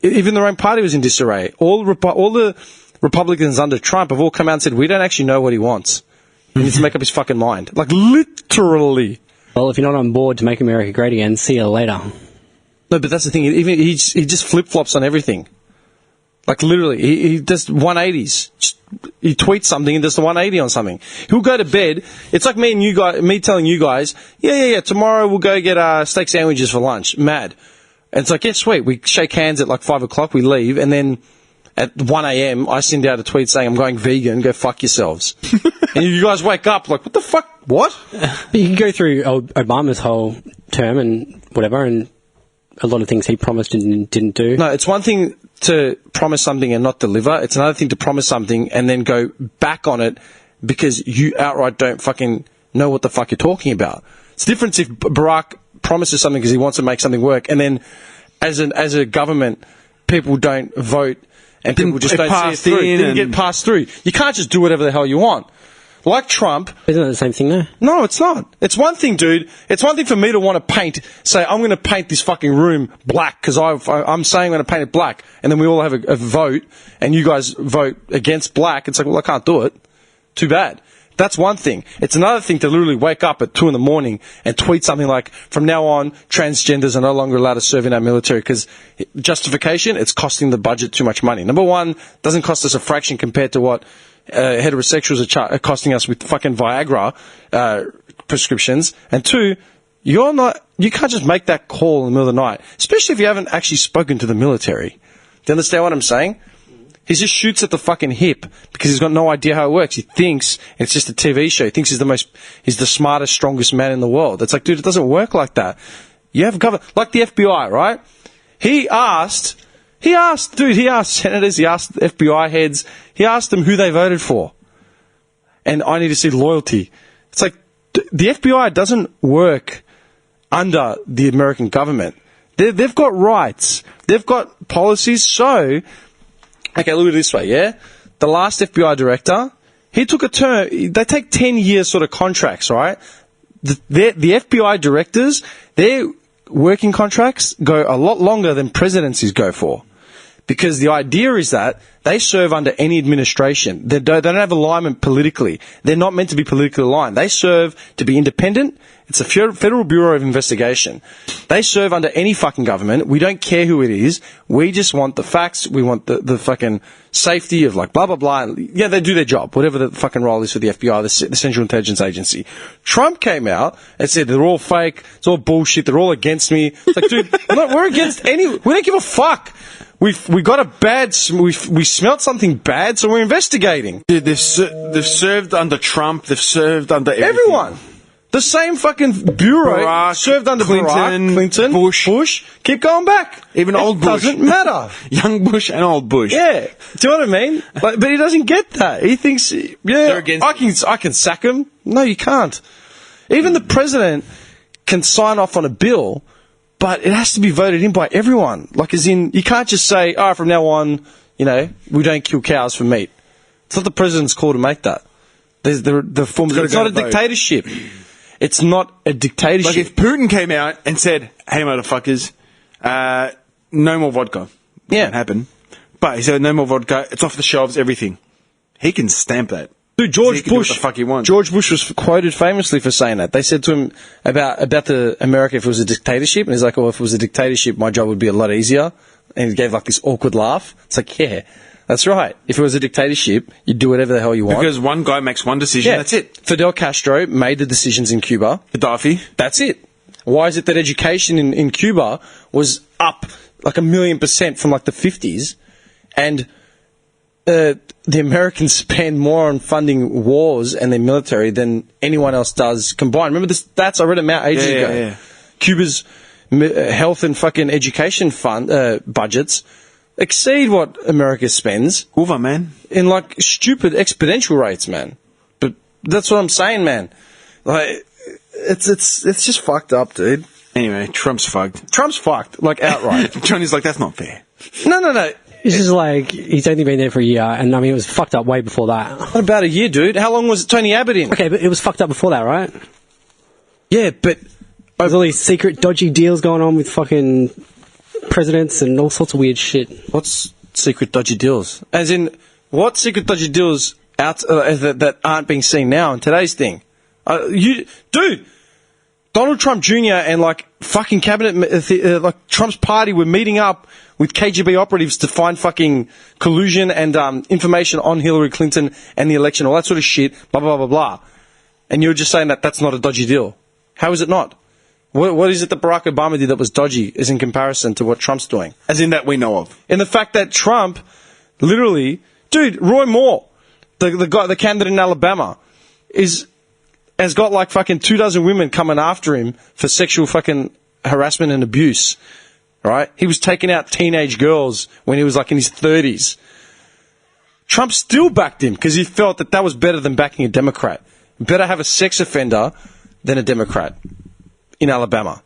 even their own party was in disarray. All the Republicans under Trump have all come out and said, we don't actually know what he wants. He needs to make up his fucking mind. Like, literally. Well, if you're not on board to make America great again, see you later. No, but that's the thing. Even he just flip-flops on everything. Like, literally, he does 180s. He tweets something and does the 180 on something. He'll go to bed. It's like me telling you guys, yeah, tomorrow we'll go get steak sandwiches for lunch. Mad. And it's like, yeah, sweet. We shake hands at like 5 o'clock, we leave, and then at 1 a.m. I send out a tweet saying I'm going vegan, go fuck yourselves. And you guys wake up like, what the fuck? What? You can go through Obama's whole term and whatever, and a lot of things he promised and didn't do. No, it's one thing to promise something and not deliver. It's another thing to promise something and then go back on it because you outright don't fucking know what the fuck you're talking about. It's different if Barack promises something because he wants to make something work, and then as a government, people don't vote and people just don't see it through. It didn't get passed through. You can't just do whatever the hell you want. Like Trump. Isn't it the same thing though? No, it's not. It's one thing, dude. It's one thing for me to want to say, I'm going to paint this fucking room black because I'm saying I'm going to paint it black, and then we all have a vote, and you guys vote against black. It's like, well, I can't do it. Too bad. That's one thing. It's another thing to literally wake up at 2 a.m. and tweet something like, from now on, transgenders are no longer allowed to serve in our military because justification, it's costing the budget too much money. Number one, doesn't cost us a fraction compared to what heterosexuals are costing us with fucking Viagra prescriptions. And two, you can't just make that call in the middle of the night, especially if you haven't actually spoken to the military. Do you understand what I'm saying? He just shoots at the fucking hip because he's got no idea how it works. He thinks it's just a TV show. He thinks he's the smartest, strongest man in the world. It's like, dude, it doesn't work like that. You have like the FBI, right? He asked senators, he asked FBI heads, he asked them who they voted for. And I need to see loyalty. It's like, the FBI doesn't work under the American government. They've got rights. They've got policies. So, okay, look at it this way, yeah? The last FBI director, he took a term. They take 10-year sort of contracts, right? The FBI directors, their working contracts go a lot longer than presidencies go for. Because the idea is that they serve under any administration. They don't have alignment politically. They're not meant to be politically aligned. They serve to be independent. It's a Federal Bureau of Investigation. They serve under any fucking government. We don't care who it is. We just want the facts. We want the fucking safety of like blah, blah, blah. Yeah, they do their job, whatever the fucking role is for the FBI, the Central Intelligence Agency. Trump came out and said they're all fake. It's all bullshit. They're all against me. It's like, dude, we're against we don't give a fuck. We got a bad. We smelt something bad, so we're investigating. Dude, they've served under Trump. They've served under everyone. The same fucking bureau Barack, served under Clinton, Bush. Keep going back. Even old Bush. Doesn't matter. Young Bush and old Bush. Yeah. Do you know what I mean? But he doesn't get that. He thinks, yeah, I can sack him. No, you can't. Even the president can sign off on a bill, but it has to be voted in by everyone. Like, as in, you can't just say, from now on, we don't kill cows for meat. It's not the president's call to make that. There's the form. It's not a dictatorship. It's not a dictatorship. Like if Putin came out and said, "Hey, motherfuckers, no more vodka," Yeah, won't happen. But he said, "No more vodka. It's off the shelves. Everything." He can stamp that. Dude, George Bush. What the fuck he wants. George Bush was quoted famously for saying that. They said to him about the America if it was a dictatorship, and he's like, "Oh, if it was a dictatorship, my job would be a lot easier." And he gave like this awkward laugh. It's like, yeah. That's right. If it was a dictatorship, you'd do whatever the hell you want. Because one guy makes one decision, that's it. Fidel Castro made the decisions in Cuba. Gaddafi. That's it. Why is it that education in Cuba was up like 1,000,000% from like the 50s, and the Americans spend more on funding wars and their military than anyone else does combined? Remember the stats? I read them out ages ago. Yeah. Cuba's health and fucking education fund budgets exceed what America spends. Hoover, man. In like stupid exponential rates, man. But that's what I'm saying, man. Like, it's just fucked up, dude. Anyway, Trump's fucked. Trump's fucked, like outright. Johnny's like, that's not fair. No. It's just like, he's only been there for a year, and I mean, it was fucked up way before that. Not about a year, dude. How long was Tony Abbott in? Okay, but it was fucked up before that, right? Yeah, but There's all these secret, dodgy deals going on with fucking presidents and all sorts of weird shit. what's secret dodgy deals? As in, what secret dodgy deals that aren't being seen now in today's thing? Dude, Donald Trump Jr. and like fucking cabinet, like Trump's party were meeting up with KGB operatives to find fucking collusion and information on Hillary Clinton and the election, all that sort of shit, blah, blah, blah, blah. And you're just saying that that's not a dodgy deal. How is it not? What is it that Barack Obama did that was dodgy is in comparison to what Trump's doing? As in that we know of. And the fact that Trump, literally, dude, Roy Moore, the candidate in Alabama, has got like fucking 24 women coming after him for sexual fucking harassment and abuse. Right? He was taking out teenage girls when he was like in his 30s. Trump still backed him because he felt that was better than backing a Democrat. Better have a sex offender than a Democrat in Alabama.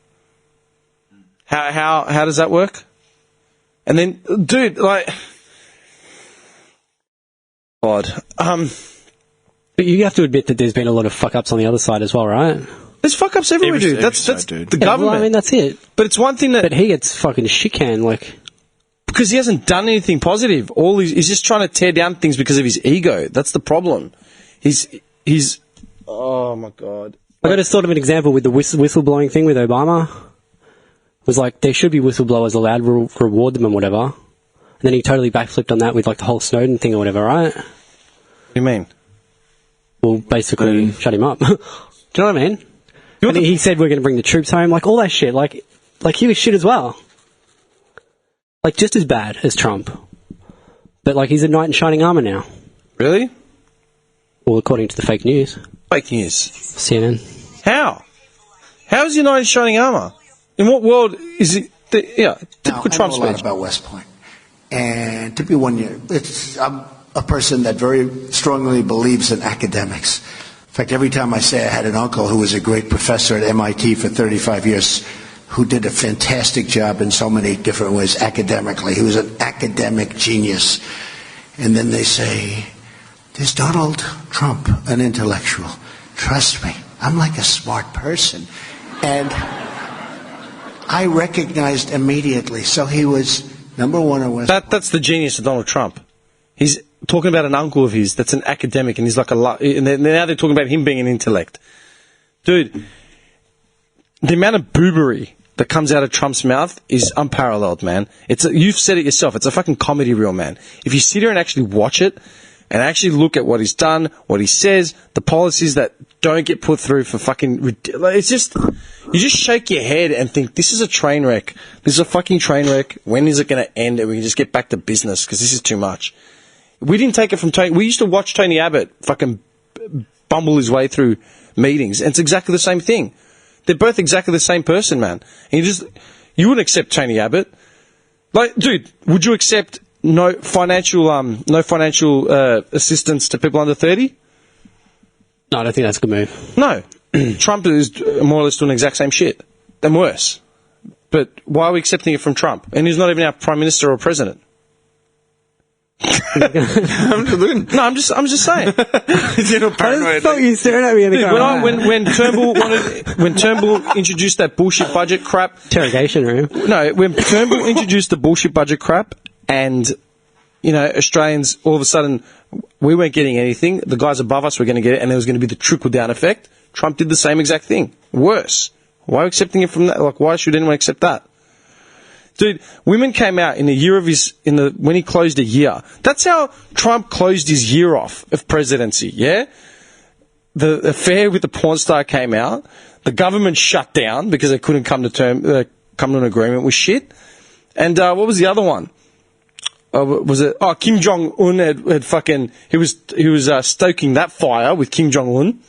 How does that work? And then, dude, like, God, But you have to admit that there's been a lot of fuck-ups on the other side as well, right? there's fuck-ups everywhere, dude. That's dude. the government. Well, I mean, that's it. But it's one thing that... But he gets fucking shit-canned, like... Because he hasn't done anything positive. He's just trying to tear down things because of his ego. That's the problem. He's... Oh, my God. I just thought of an example with the whistleblowing thing with Obama. It was like, there should be whistleblowers allowed, reward them and whatever. And then he totally backflipped on that with like the whole Snowden thing or whatever, right? What do you mean? Well, basically, shut him up. Do you know what I mean? And he said we're going to bring the troops home, like all that shit. Like he was shit as well. Like just as bad as Trump. But like he's a knight in shining armor now. Really? Well, according to the fake news. Fake news. CNN. How? How is he not in shining armor? In what world is it? Typical Trump I know a lot speech. about West Point. And to be 1 year, I'm a person that very strongly believes in academics. In fact, every time I say I had an uncle who was a great professor at MIT for 35 years, who did a fantastic job in so many different ways academically. He was an academic genius. And then they say, is Donald Trump an intellectual? Trust me, I'm like a smart person. And I recognized immediately. So he was number one on West Point. That's the genius of Donald Trump. He's talking about an uncle of his that's an academic, and he's like and now they're talking about him being an intellect. Dude, the amount of boobery that comes out of Trump's mouth is unparalleled, man. You've said it yourself. It's a fucking comedy reel, man. If you sit here and actually watch it, and actually look at what he's done, what he says, the policies that don't get put through for fucking... It's just... You just shake your head and think, this is a train wreck. This is a fucking train wreck. When is it going to end? And we can just get back to business, because this is too much. We didn't take it from Tony... We used to watch Tony Abbott fucking bumble his way through meetings, and it's exactly the same thing. They're both exactly the same person, man. And you wouldn't accept Tony Abbott. Like, dude, would you accept... No financial assistance to people under 30? No, I don't think that's a good move. No. Trump is more or less doing the exact same shit. Then worse. But why are we accepting it from Trump? And he's not even our prime minister or president. I'm just No, I'm just saying. General paranoid. Fuck you staring at me in the car. When Turnbull introduced that bullshit budget crap. Interrogation room. No, when Turnbull introduced the bullshit budget crap, and Australians all of a sudden we weren't getting anything. The guys above us were going to get it, and there was going to be the trickle down effect. Trump did the same exact thing. Worse. Why are we accepting it from that? Like, why should anyone accept that? Dude, women came out in the year of when he closed a year. That's how Trump closed his year off of presidency, yeah? The affair with the porn star came out. The government shut down because they couldn't come to an agreement with shit. And what was the other one? Was it? Oh, Kim Jong-un had fucking, he was stoking that fire with Kim Jong-un.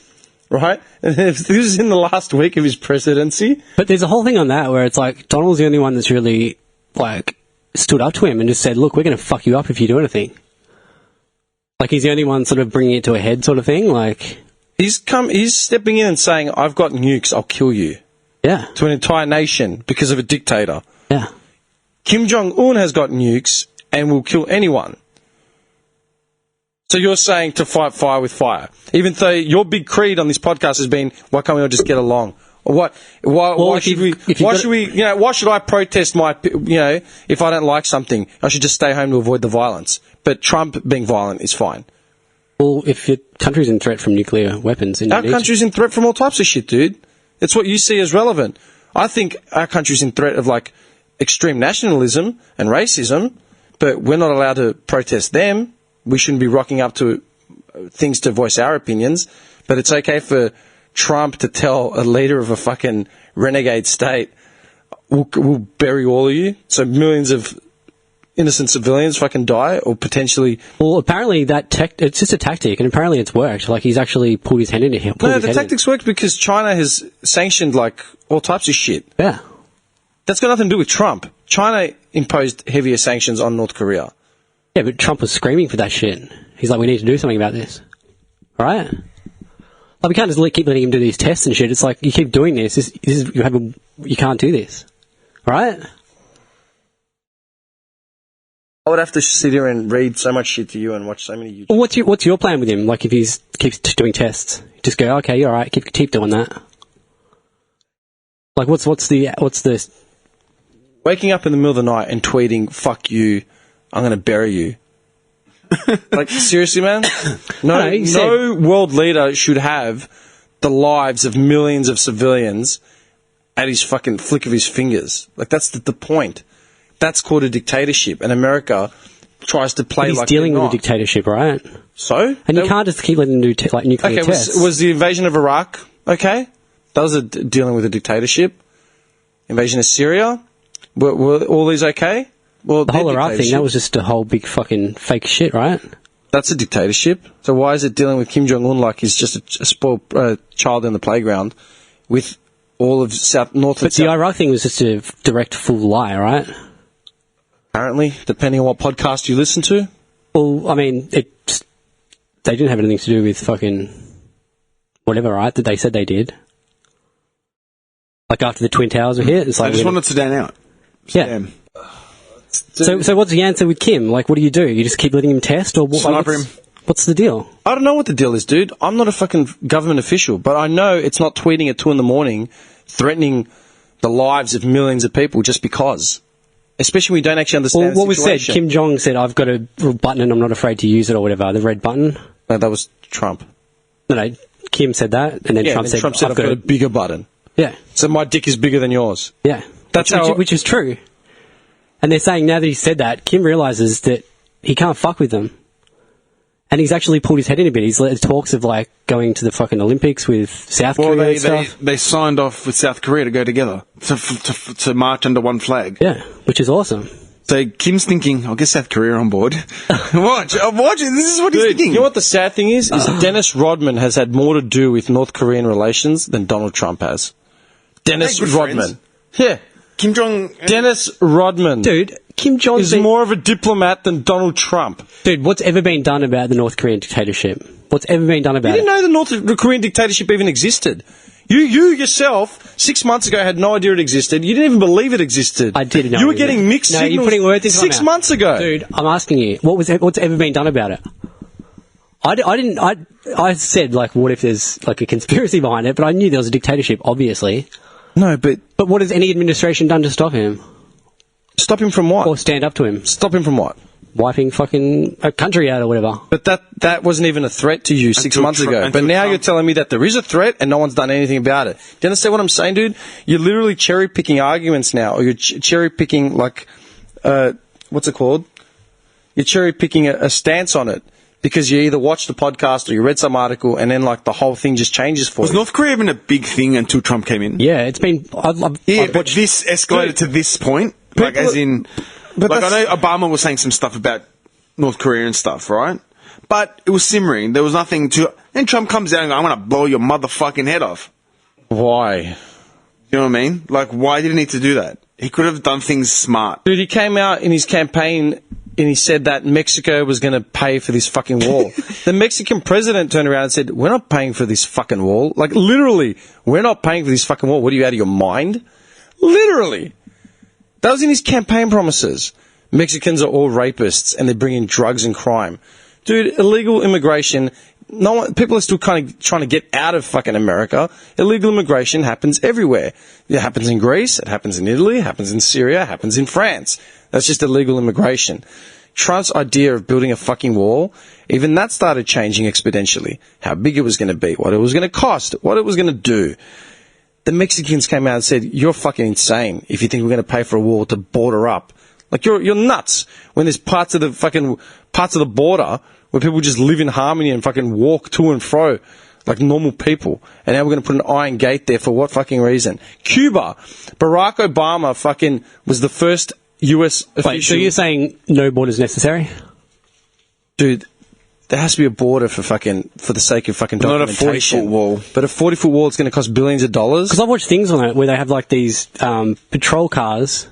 Right? And this is in the last week of his presidency. But there's a whole thing on that where it's like Donald's the only one that's really like stood up to him and just said, look, we're going to fuck you up if you do anything. Like he's the only one sort of bringing it to a head sort of thing. Like he's stepping in and saying, I've got nukes, I'll kill you. Yeah. To an entire nation because of a dictator. Yeah. Kim Jong-un has got nukes and will kill anyone. So you're saying to fight fire with fire, even though your big creed on this podcast has been, why can't we all just get along? Or why should I protest if I don't like something? I should just stay home to avoid the violence. But Trump being violent is fine. Well, if your country's in threat from nuclear weapons, our country's in threat from all types of shit, dude. It's what you see as relevant. I think our country's in threat of like extreme nationalism and racism, but we're not allowed to protest them. We shouldn't be rocking up to things to voice our opinions, but it's okay for Trump to tell a leader of a fucking renegade state, we'll bury all of you, so millions of innocent civilians fucking die, or potentially... Well, apparently it's just a tactic, and apparently it's worked. Like, he's actually pulled his hand in here. No, the tactics worked because China has sanctioned, like, all types of shit. Yeah. That's got nothing to do with Trump. China imposed heavier sanctions on North Korea. Yeah, but Trump was screaming for that shit. He's like, we need to do something about this. Right? Like, we can't just keep letting him do these tests and shit. It's like, you keep doing this. You can't do this. Right? I would have to sit here and read so much shit to you and watch so many YouTube. Well, what's your plan with him? Like, if he keeps doing tests, just go, okay, all right, keep doing that. Like, what's the... Waking up in the middle of the night and tweeting, fuck you, I'm going to bury you. Like, seriously, man? No world leader should have the lives of millions of civilians at his fucking flick of his fingers. Like, that's the point. That's called a dictatorship, and America tries to play he's like dealing they're with not. a dictatorship, right? So? And you can't just keep letting them do nuclear tests. Was the invasion of Iraq okay? That was dealing with a dictatorship. Invasion of Syria? Were all these okay? Well, the whole Iraq thing, that was just a whole big fucking fake shit, right? That's a dictatorship. So why is it dealing with Kim Jong-un like he's just a spoiled child in the playground with all of North and South? But the Iraq thing was just a direct full lie, right? Apparently, depending on what podcast you listen to. Well, I mean, they didn't have anything to do with fucking whatever, right, that they said they did. Like after the Twin Towers were hit, it's like... I just wanted to stand out. Yeah. So what's the answer with Kim? Like, what do? You just keep letting him test? Or Sniper him. What's the deal? I don't know what the deal is, dude. I'm not a fucking government official, but I know it's not tweeting at 2 a.m, threatening the lives of millions of people just because. Especially when you don't actually understand the what was said? situation. Kim Jong said, I've got a button and I'm not afraid to use it or whatever. The red button? No, that was Trump. No, Kim said that, and then Trump said, I've got a bigger button. Yeah. So my dick is bigger than yours. Yeah. That's which is true. And they're saying now that he said that, Kim realises that he can't fuck with them. And he's actually pulled his head in a bit. He's led talks of, like, going to the fucking Olympics with South Korea and stuff. They signed off with South Korea to go together, to march under one flag. Yeah, which is awesome. So Kim's thinking, I'll get South Korea on board. Watch, this is what he's thinking. You know what the sad thing is Dennis Rodman has had more to do with North Korean relations than Donald Trump has. Dennis Rodman. Yeah. Kim Jong... Dennis Rodman. Dude, Kim Jong is more of a diplomat than Donald Trump. Dude, what's ever been done about the North Korean dictatorship? What's ever been done about it? You didn't know the North Korean dictatorship even existed. You yourself, 6 months ago, had no idea it existed. You didn't even believe it existed. I did know. You were getting mixed signals you're putting words into my 6 mouth. months ago. Dude, I'm asking you, what's ever been done about it? I said, like, what if there's, like, a conspiracy behind it, but I knew there was a dictatorship, obviously. No, but what has any administration done to stop him? stop him from what? Or stand up to him? Stop him from what? Wiping fucking a country out or whatever. But that wasn't even a threat to you 6 months ago. But now Trump. you're telling me that there is a threat and no one's done anything about it. Do you understand what I'm saying, dude? You're literally cherry-picking arguments now, or you're cherry-picking, like, what's it called? You're cherry-picking a stance on it. Because you either watched the podcast or you read some article and then, like, the whole thing just changes for you. Was North Korea even a big thing until Trump came in? Yeah, it's been... But this escalated to this point? Like, as in... But like, I know Obama was saying some stuff about North Korea and stuff, right? But it was simmering. There was nothing to... And Trump comes out and goes, I'm going to blow your motherfucking head off. Why? You know what I mean? Like, why did he need to do that? He could have done things smart. Dude, he came out in his campaign and he said that Mexico was going to pay for this fucking wall. The Mexican president turned around and said, we're not paying for this fucking wall. Like, literally, we're not paying for this fucking wall. What are you, out of your mind? Literally. That was in his campaign promises. Mexicans are all rapists and they bring in drugs and crime. Dude, illegal immigration, people are still kind of trying to get out of fucking America. Illegal immigration happens everywhere. It happens in Greece, it happens in Italy, it happens in Syria, it happens in France. That's just illegal immigration. Trump's idea of building a fucking wall, even that started changing exponentially. How big it was going to be, what it was going to cost, what it was going to do. The Mexicans came out and said, you're fucking insane if you think we're going to pay for a wall to border up. Like, you're nuts when there's parts of the border where people just live in harmony and fucking walk to and fro like normal people. And now we're going to put an iron gate there for what fucking reason? Cuba. Barack Obama fucking was the first US official. Wait, so you're saying no borders necessary? Dude, there has to be a border for the sake of fucking documentation. Not a 40-foot wall. But a 40-foot wall is going to cost billions of dollars. Because I've watched things on it where they have, like, these patrol cars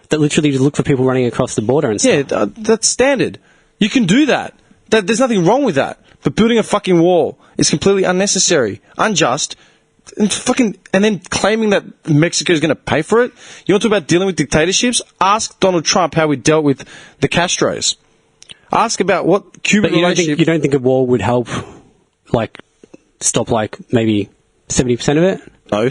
that literally just look for people running across the border and stuff. Yeah, that's standard. You can do that. There's nothing wrong with that. But building a fucking wall is completely unnecessary, unjust, and then claiming that Mexico is going to pay for it. You want to talk about dealing with dictatorships? Ask Donald Trump how we dealt with the Castros. Ask about what Cuban relationship... You don't think a wall would help, like, stop, like, maybe 70% of it? No.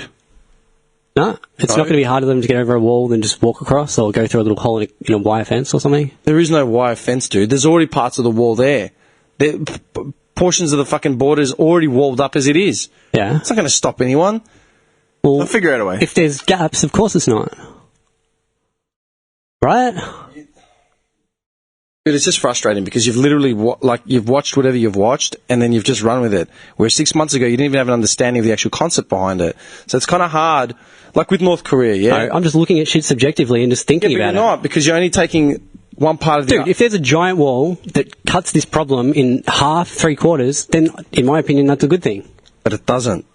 No? It's not going to be harder for them to get over a wall than just walk across or go through a little hole in a wire fence or something? There is no wire fence, dude. There's already parts of the wall there. Portions of the fucking border is already walled up as it is. Yeah. It's not going to stop anyone. Well, They'll figure out a way. If there's gaps, of course it's not. Right? Dude, it's just frustrating because you've literally you've watched whatever you've watched and then you've just run with it. Whereas 6 months ago you didn't even have an understanding of the actual concept behind it. So it's kind of hard, like with North Korea. Yeah, No, I'm just looking at shit subjectively and just thinking but about you're it. not, because you're only taking one part of the... Dude, if there's a giant wall that cuts this problem in half, 3/4, then in my opinion that's a good thing. But it doesn't.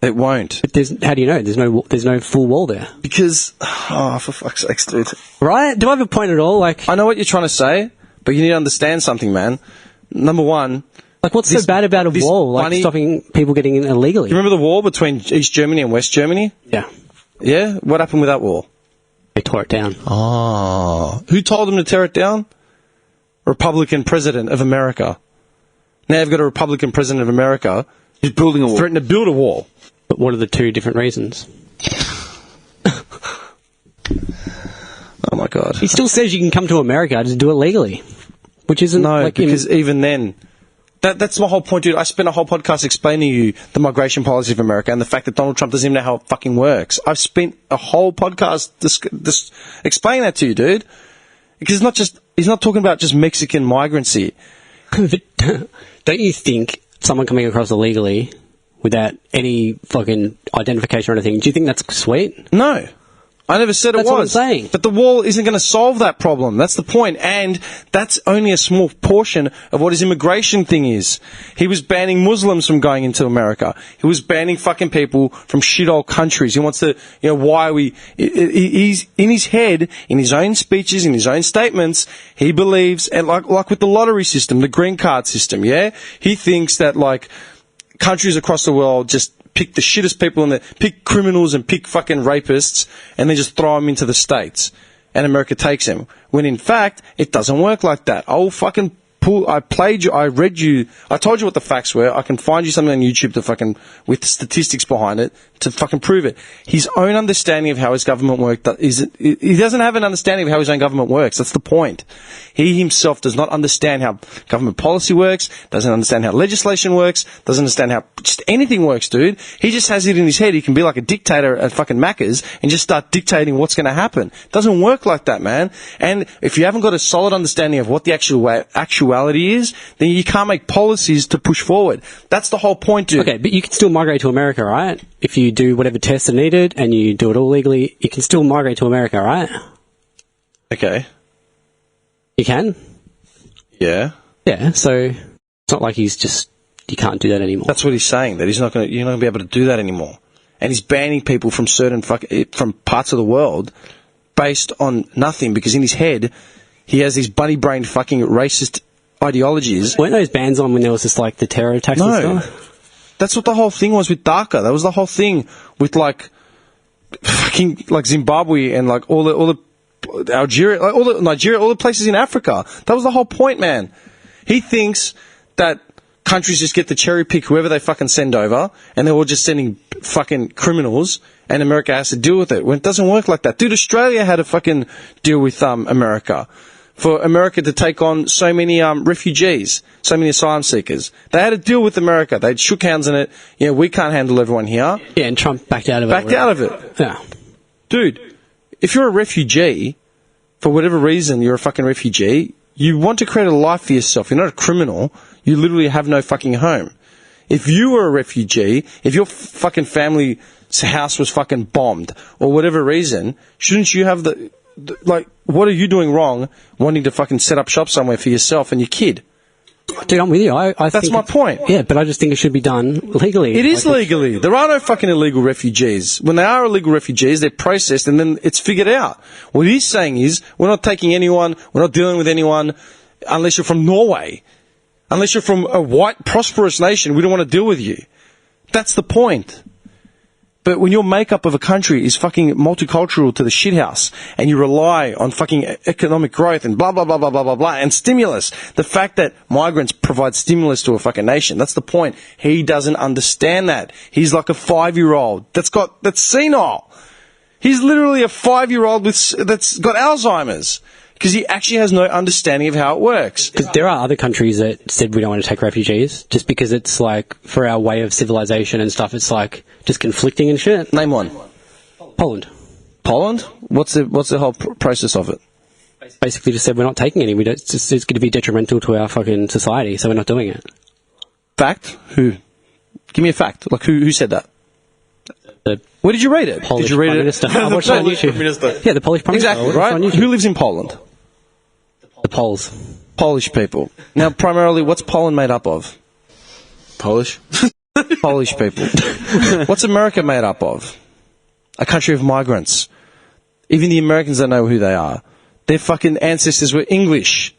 It won't. But how do you know? There's no full wall there. Because, oh, for fuck's sake, dude. Right? Do I have a point at all? Like, I know what you're trying to say, but you need to understand something, man. Number one... Like, what's so bad about a wall? Like, stopping people getting in illegally? You remember the wall between East Germany and West Germany? Yeah. Yeah? What happened with that wall? They tore it down. Oh. Who told them to tear it down? Republican President of America. Now you've got a Republican President of America who's building a wall. Threatening to build a wall. But what are the two different reasons? Oh my God. He still says you can come to America to do it legally. Which isn't like... No, because even then... That's my whole point, dude. I spent a whole podcast explaining to you the migration policy of America and the fact that Donald Trump doesn't even know how it fucking works. I've spent a whole podcast explaining that to you, dude. Because he's not talking about just Mexican migrancy. Don't you think someone coming across illegally without any fucking identification or anything, do you think that's sweet? No. I never said it was. That's what I'm saying. But the wall isn't going to solve that problem. That's the point. And that's only a small portion of what his immigration thing is. He was banning Muslims from going into America. He was banning fucking people from shithole countries. He wants to, why are we... He's in his head, in his own speeches, in his own statements, he believes, and like with the lottery system, the green card system, yeah? He thinks that, like, countries across the world just pick the shittest people pick criminals and pick fucking rapists, and then just throw them into the States, and America takes them. When in fact, it doesn't work like that. I told you what the facts were. I can find you something on YouTube with statistics behind it to fucking prove it. His own understanding of how his government works he doesn't have an understanding of how his own government works. That's the point. He himself does not understand how government policy works, doesn't understand how legislation works, doesn't understand how just anything works, dude. He just has it in his head. He can be like a dictator at fucking Macca's and just start dictating what's going to happen. It doesn't work like that, man. And if you haven't got a solid understanding of what the actuality is, then you can't make policies to push forward. That's the whole point, dude. Okay, but you can still migrate to America, right? If you do whatever tests are needed and you do it all legally, you can still migrate to America, right? Okay. You can? Yeah. Yeah, so it's not like you can't do that anymore. That's what he's saying, that you're not going to be able to do that anymore. And he's banning people from from parts of the world based on nothing, because in his head, he has these bunny-brained fucking racist ideologies. Weren't those bans on when there was just like the terror attacks and stuff? That's what the whole thing was with DACA. That was the whole thing with fucking Zimbabwe and all the Algeria, all the Nigeria, all the places in Africa. That was the whole point, man. He thinks that countries just get to cherry pick whoever they fucking send over, and they're all just sending fucking criminals, and America has to deal with it. When it doesn't work like that. Dude, Australia had to fucking deal with America. For America to take on so many refugees, so many asylum seekers. They had to deal with America. They shook hands on it. We can't handle everyone here. Yeah, and Trump backed out of it. Yeah. Dude, if you're a refugee, for whatever reason you're a fucking refugee, you want to create a life for yourself. You're not a criminal. You literally have no fucking home. If you were a refugee, if your fucking family's house was fucking bombed, or whatever reason, shouldn't you have what are you doing wrong wanting to fucking set up shop somewhere for yourself and your kid? Dude, I'm with you. That's my point. Yeah, but I just think it should be done legally. It is legally. There are no fucking illegal refugees. When they are illegal refugees, they're processed and then it's figured out. What he's saying is, we're not taking anyone, we're not dealing with anyone unless you're from Norway. Unless you're from a white, prosperous nation, we don't want to deal with you. That's the point. But when your makeup of a country is fucking multicultural to the shithouse, and you rely on fucking economic growth and blah, blah, blah, blah, blah, blah, blah, and stimulus, the fact that migrants provide stimulus to a fucking nation, that's the point. He doesn't understand that. He's like a 5-year-old that's senile. He's literally a 5-year-old that's got Alzheimer's. Because he actually has no understanding of how it works. Because there are other countries that said we don't want to take refugees, just because it's for our way of civilization and stuff, it's just conflicting and shit. Name one. Poland. Poland? What's the whole process of it? Basically just said we're not taking any. It's going to be detrimental to our fucking society, so we're not doing it. Fact? Who? Give me a fact. Who said that? Where did you read it? Polish did you read Prime it? Minister. I watched it on YouTube. Yeah, the Polish Prime Minister. Exactly, right? Who lives in Poland? The Poles. Polish people. Now, primarily, what's Poland made up of? Polish? Polish people. What's America made up of? A country of migrants. Even the Americans don't know who they are. Their fucking ancestors were English.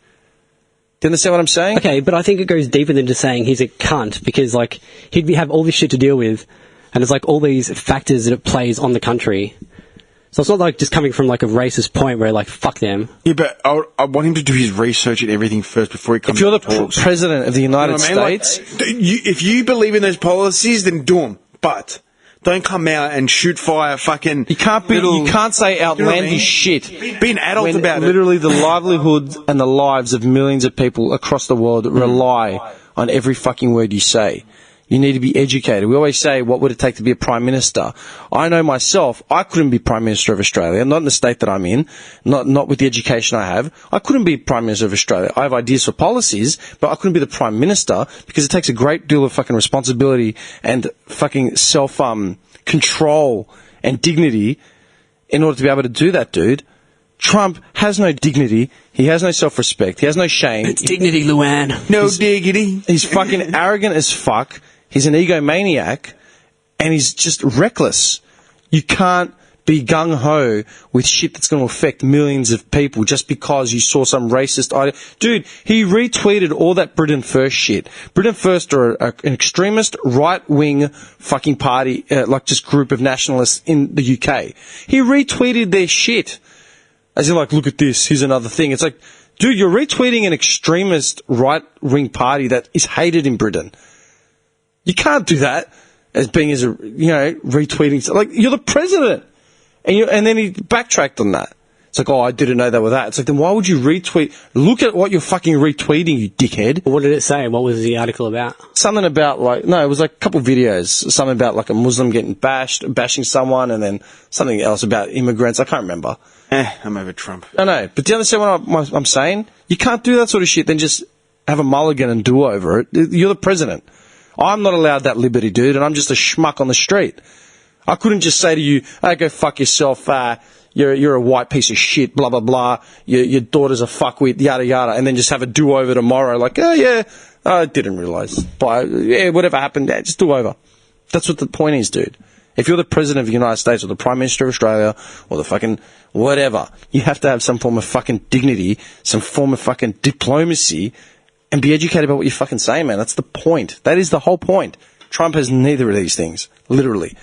Do you understand what I'm saying? Okay, but I think it goes deeper than just saying he's a cunt, because he'd have all this shit to deal with, and there's all these factors that it plays on the country. So it's not just coming from a racist point where fuck them. Yeah, but I want him to do his research and everything first before he comes. If you're the president of the United States, if you believe in those policies, then do them. But don't come out and shoot fire fucking. You can't say outlandish shit. Be an adult about it. Literally, the livelihoods and the lives of millions of people across the world rely on every fucking word you say. You need to be educated. We always say, what would it take to be a Prime Minister? I know myself, I couldn't be Prime Minister of Australia, not in the state that I'm in, not with the education I have. I couldn't be Prime Minister of Australia. I have ideas for policies, but I couldn't be the Prime Minister because it takes a great deal of fucking responsibility and fucking self-control and dignity in order to be able to do that, dude. Trump has no dignity. He has no self-respect. He has no shame. It's dignity, Luann. No diggity. He's fucking arrogant as fuck. He's an egomaniac, and he's just reckless. You can't be gung-ho with shit that's going to affect millions of people just because you saw some racist idea. Dude, he retweeted all that Britain First shit. Britain First are an extremist, right-wing fucking party, like just group of nationalists in the UK. He retweeted their shit. As in, like, look at this, here's another thing. It's like, dude, you're retweeting an extremist right-wing party that is hated in Britain. You can't do that as being as a, retweeting. Like, you're the president. And then he backtracked on that. It's like, oh, I didn't know they were that. It's like, then why would you retweet? Look at what you're fucking retweeting, you dickhead. What did it say? What was the article about? Something about, like, no, it was like a couple of videos. Something about, like, a Muslim getting bashing someone, and then something else about immigrants. I can't remember. I'm over Trump. I know, but do you understand what I'm saying? You can't do that sort of shit, then just have a mulligan and do over it. You're the president. I'm not allowed that liberty, dude, and I'm just a schmuck on the street. I couldn't just say to you, hey, go fuck yourself, you're a white piece of shit, blah, blah, blah, your daughter's a fuckwit, yada, yada, and then just have a do-over tomorrow, like, oh, yeah, I didn't realise. Yeah, whatever happened, yeah, just do over. That's what the point is, dude. If you're the President of the United States or the Prime Minister of Australia or the fucking whatever, you have to have some form of fucking dignity, some form of fucking diplomacy, and be educated about what you fucking say, man. That's the point. That is the whole point. Trump has neither of these things, literally.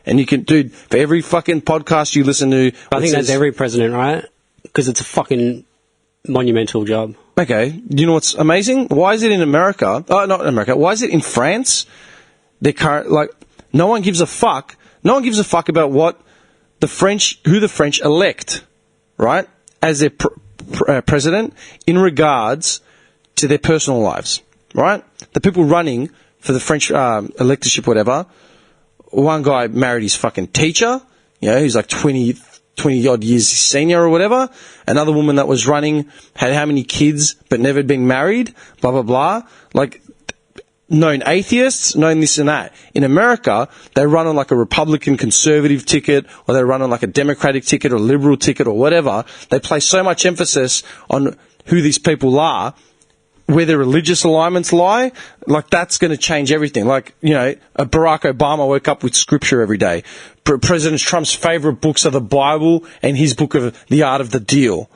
And you can, dude, for every fucking podcast you listen to... I think that's every president, right? Because it's a fucking monumental job. Okay, you know what's amazing? Why is it in America? Oh, not in America. Why is it in France? No one gives a fuck. No one gives a fuck about what who the French elect, right, as their president in regards to their personal lives, right? The people running for the French electorship, whatever. One guy married his fucking teacher, who's like 20 odd years senior or whatever. Another woman that was running had how many kids but never had been married, blah, blah, blah. Like, known atheists, known this and that. In America, they run on like a Republican conservative ticket, or they run on like a Democratic ticket or liberal ticket or whatever. They place so much emphasis on who these people are, where their religious alignments lie, like that's going to change everything. Like, Barack Obama woke up with scripture every day. President Trump's favourite books are the Bible and his book of The Art of the Deal.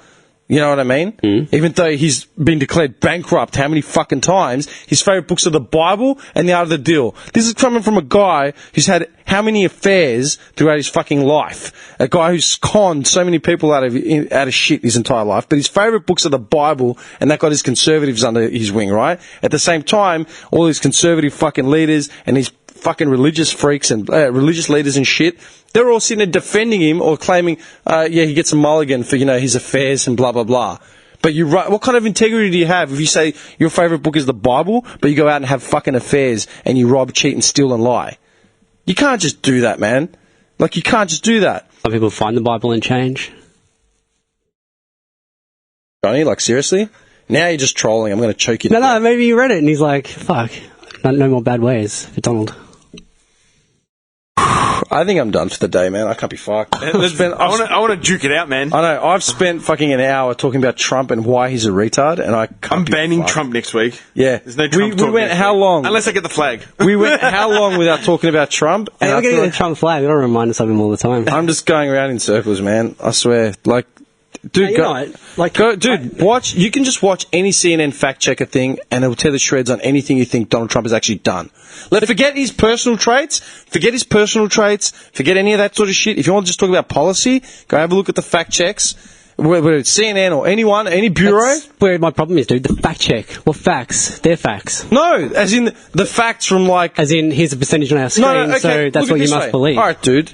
You know what I mean? Mm. Even though he's been declared bankrupt how many fucking times, his favourite books are the Bible and The Art of the Deal. This is coming from a guy who's had how many affairs throughout his fucking life. A guy who's conned so many people out of shit his entire life. But his favourite books are the Bible, and that got his conservatives under his wing, right? At the same time, all these conservative fucking leaders and these fucking religious freaks and religious leaders and shit, they're all sitting there defending him or claiming, he gets a mulligan for, his affairs and blah, blah, blah. But what kind of integrity do you have if you say your favourite book is the Bible, but you go out and have fucking affairs and you rob, cheat and steal and lie? You can't just do that, man. Like, you can't just do that. Some people find the Bible and change. Johnny, like, seriously? Now you're just trolling. I'm going to choke you. No, maybe you read it and he's like, fuck, no more bad ways for Donald. I think I'm done for the day, man. I can't be fucked. I want to duke it out, man. I know. I've spent fucking an hour talking about Trump and why he's a retard, and I'm banning Trump next week. Yeah. There's no Trump talk we went next how week. long? Unless I get the flag. We went how long without talking about Trump? Hey, we're getting the Trump flag. We don't remind us of him all the time. I'm just going around in circles, man. I swear. Like, dude, watch. You can just watch any CNN fact checker thing, and it will tear the shreds on anything you think Donald Trump has actually done. Forget his personal traits. Forget any of that sort of shit. If you want to just talk about policy, go have a look at the fact checks. Whether it's CNN or anyone, any bureau. That's where my problem is, dude. The fact check. What facts? They're facts. No, as in the facts from like. As in, here's a percentage on our screen, okay. so that's what you must believe. All right, dude.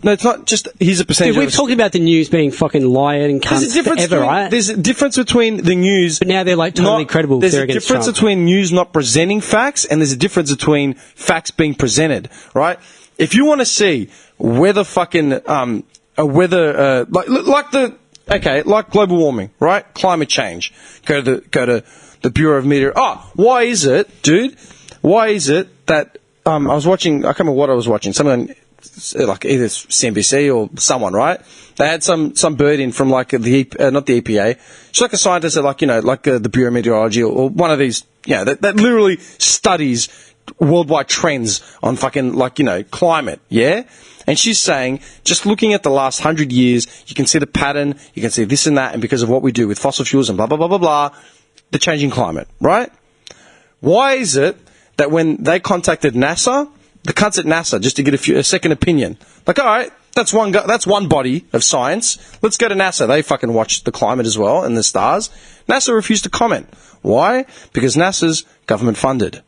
No, it's not just here's a percentage. Dude, we've talked about the news being fucking lying and cunts forever, right? There's a difference between the news... But now they're like totally credible. There's a difference between news not presenting facts, and there's a difference between facts being presented, right? If you want to see whether fucking... like global warming, right? Climate change. Go to the Bureau of Meteor... Oh, why is it, dude? Why is it that... I was watching... I can't remember what I was watching. Something... like either CNBC or someone, right? They had some bird in from like not the EPA. She's like a scientist at the Bureau of Meteorology or one of these, that literally studies worldwide trends on fucking, like, you know, climate, yeah? And she's saying, just looking at the last 100 years, you can see the pattern, you can see this and that, and because of what we do with fossil fuels and blah, blah, blah, blah, blah, the changing climate, right? Why is it that when they contacted NASA, the cunts at NASA, just to get a second opinion, like, all right, that's one body of science. Let's go to NASA. They fucking watch the climate as well and the stars. NASA refused to comment. Why? Because NASA's government funded. Do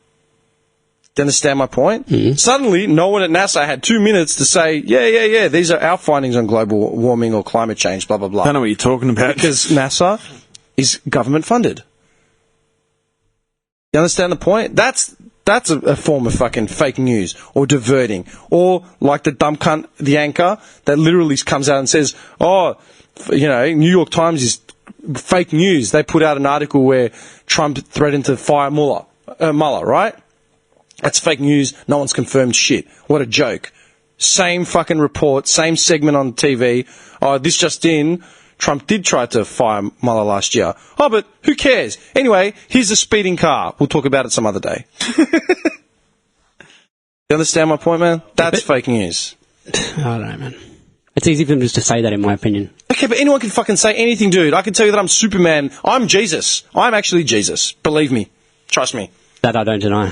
you understand my point? Mm-hmm. Suddenly, no one at NASA had 2 minutes to say, yeah, these are our findings on global warming or climate change, blah, blah, blah. I don't know what you're talking about. Because NASA is government funded. You understand the point? That's a form of fucking fake news or diverting. Or like the dumb cunt, the anchor, that literally comes out and says, oh, you know, New York Times is fake news. They put out an article where Trump threatened to fire Mueller, right? That's fake news. No one's confirmed shit. What a joke. Same fucking report, same segment on TV. Oh, this just in. Trump did try to fire Mueller last year. Oh, but who cares? Anyway, here's a speeding car. We'll talk about it some other day. You understand my point, man? That's fake news. I don't know, man. It's easy for them just to say that, in my opinion. Okay, but anyone can fucking say anything, dude. I can tell you that I'm Superman. I'm Jesus. I'm actually Jesus. Believe me. Trust me. That I don't deny.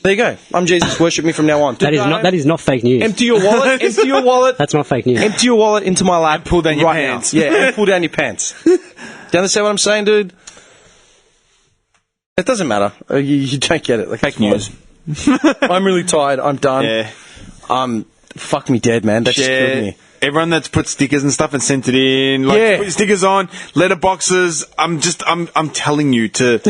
There you go. I'm Jesus. Worship me from now on. That is not fake news. Empty your wallet. Empty your wallet. That's not fake news. Empty your wallet into my lap. And pull down your pants. Now. Yeah, and pull down your pants. Do you understand what I'm saying, dude? It doesn't matter. You don't get it. Like, fake news. I'm really tired. I'm done. Yeah. Fuck me dead, man. That just killed me. Everyone that's put stickers and stuff and sent it in, like, put your stickers on, letterboxes. I'm telling you to.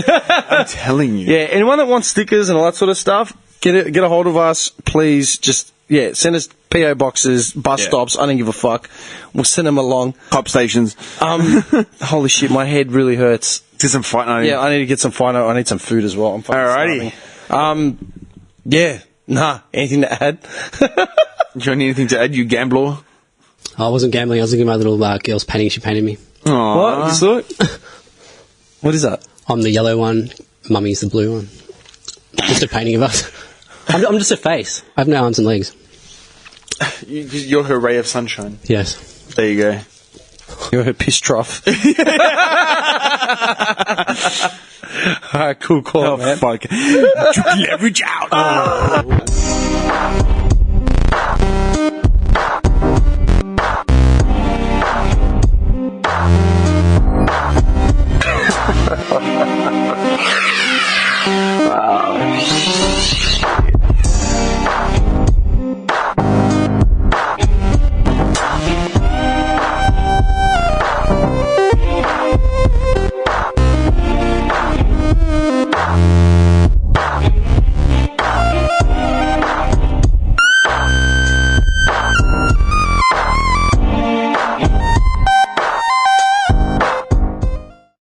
I'm telling you. Yeah, anyone that wants stickers and all that sort of stuff, get a hold of us, please. Just send us PO boxes, bus stops. I don't give a fuck. We'll send them along. Cop stations. Holy shit, my head really hurts. Get some fight night. Yeah, I need to get some fight night. I need some food as well. I'm fucking starving. Yeah. Nah. Anything to add? Do you want anything to add, you gambler? I wasn't gambling. I was looking at my little girl's painting. She painted me. Aww. What? You saw it? What is that? I'm the yellow one. Mummy's the blue one. Just a painting of us. I'm just a face. I have no arms and legs. You're her ray of sunshine. Yes. There you go. You're her piss trough. Alright, cool call, man. Fuck. Leverage out.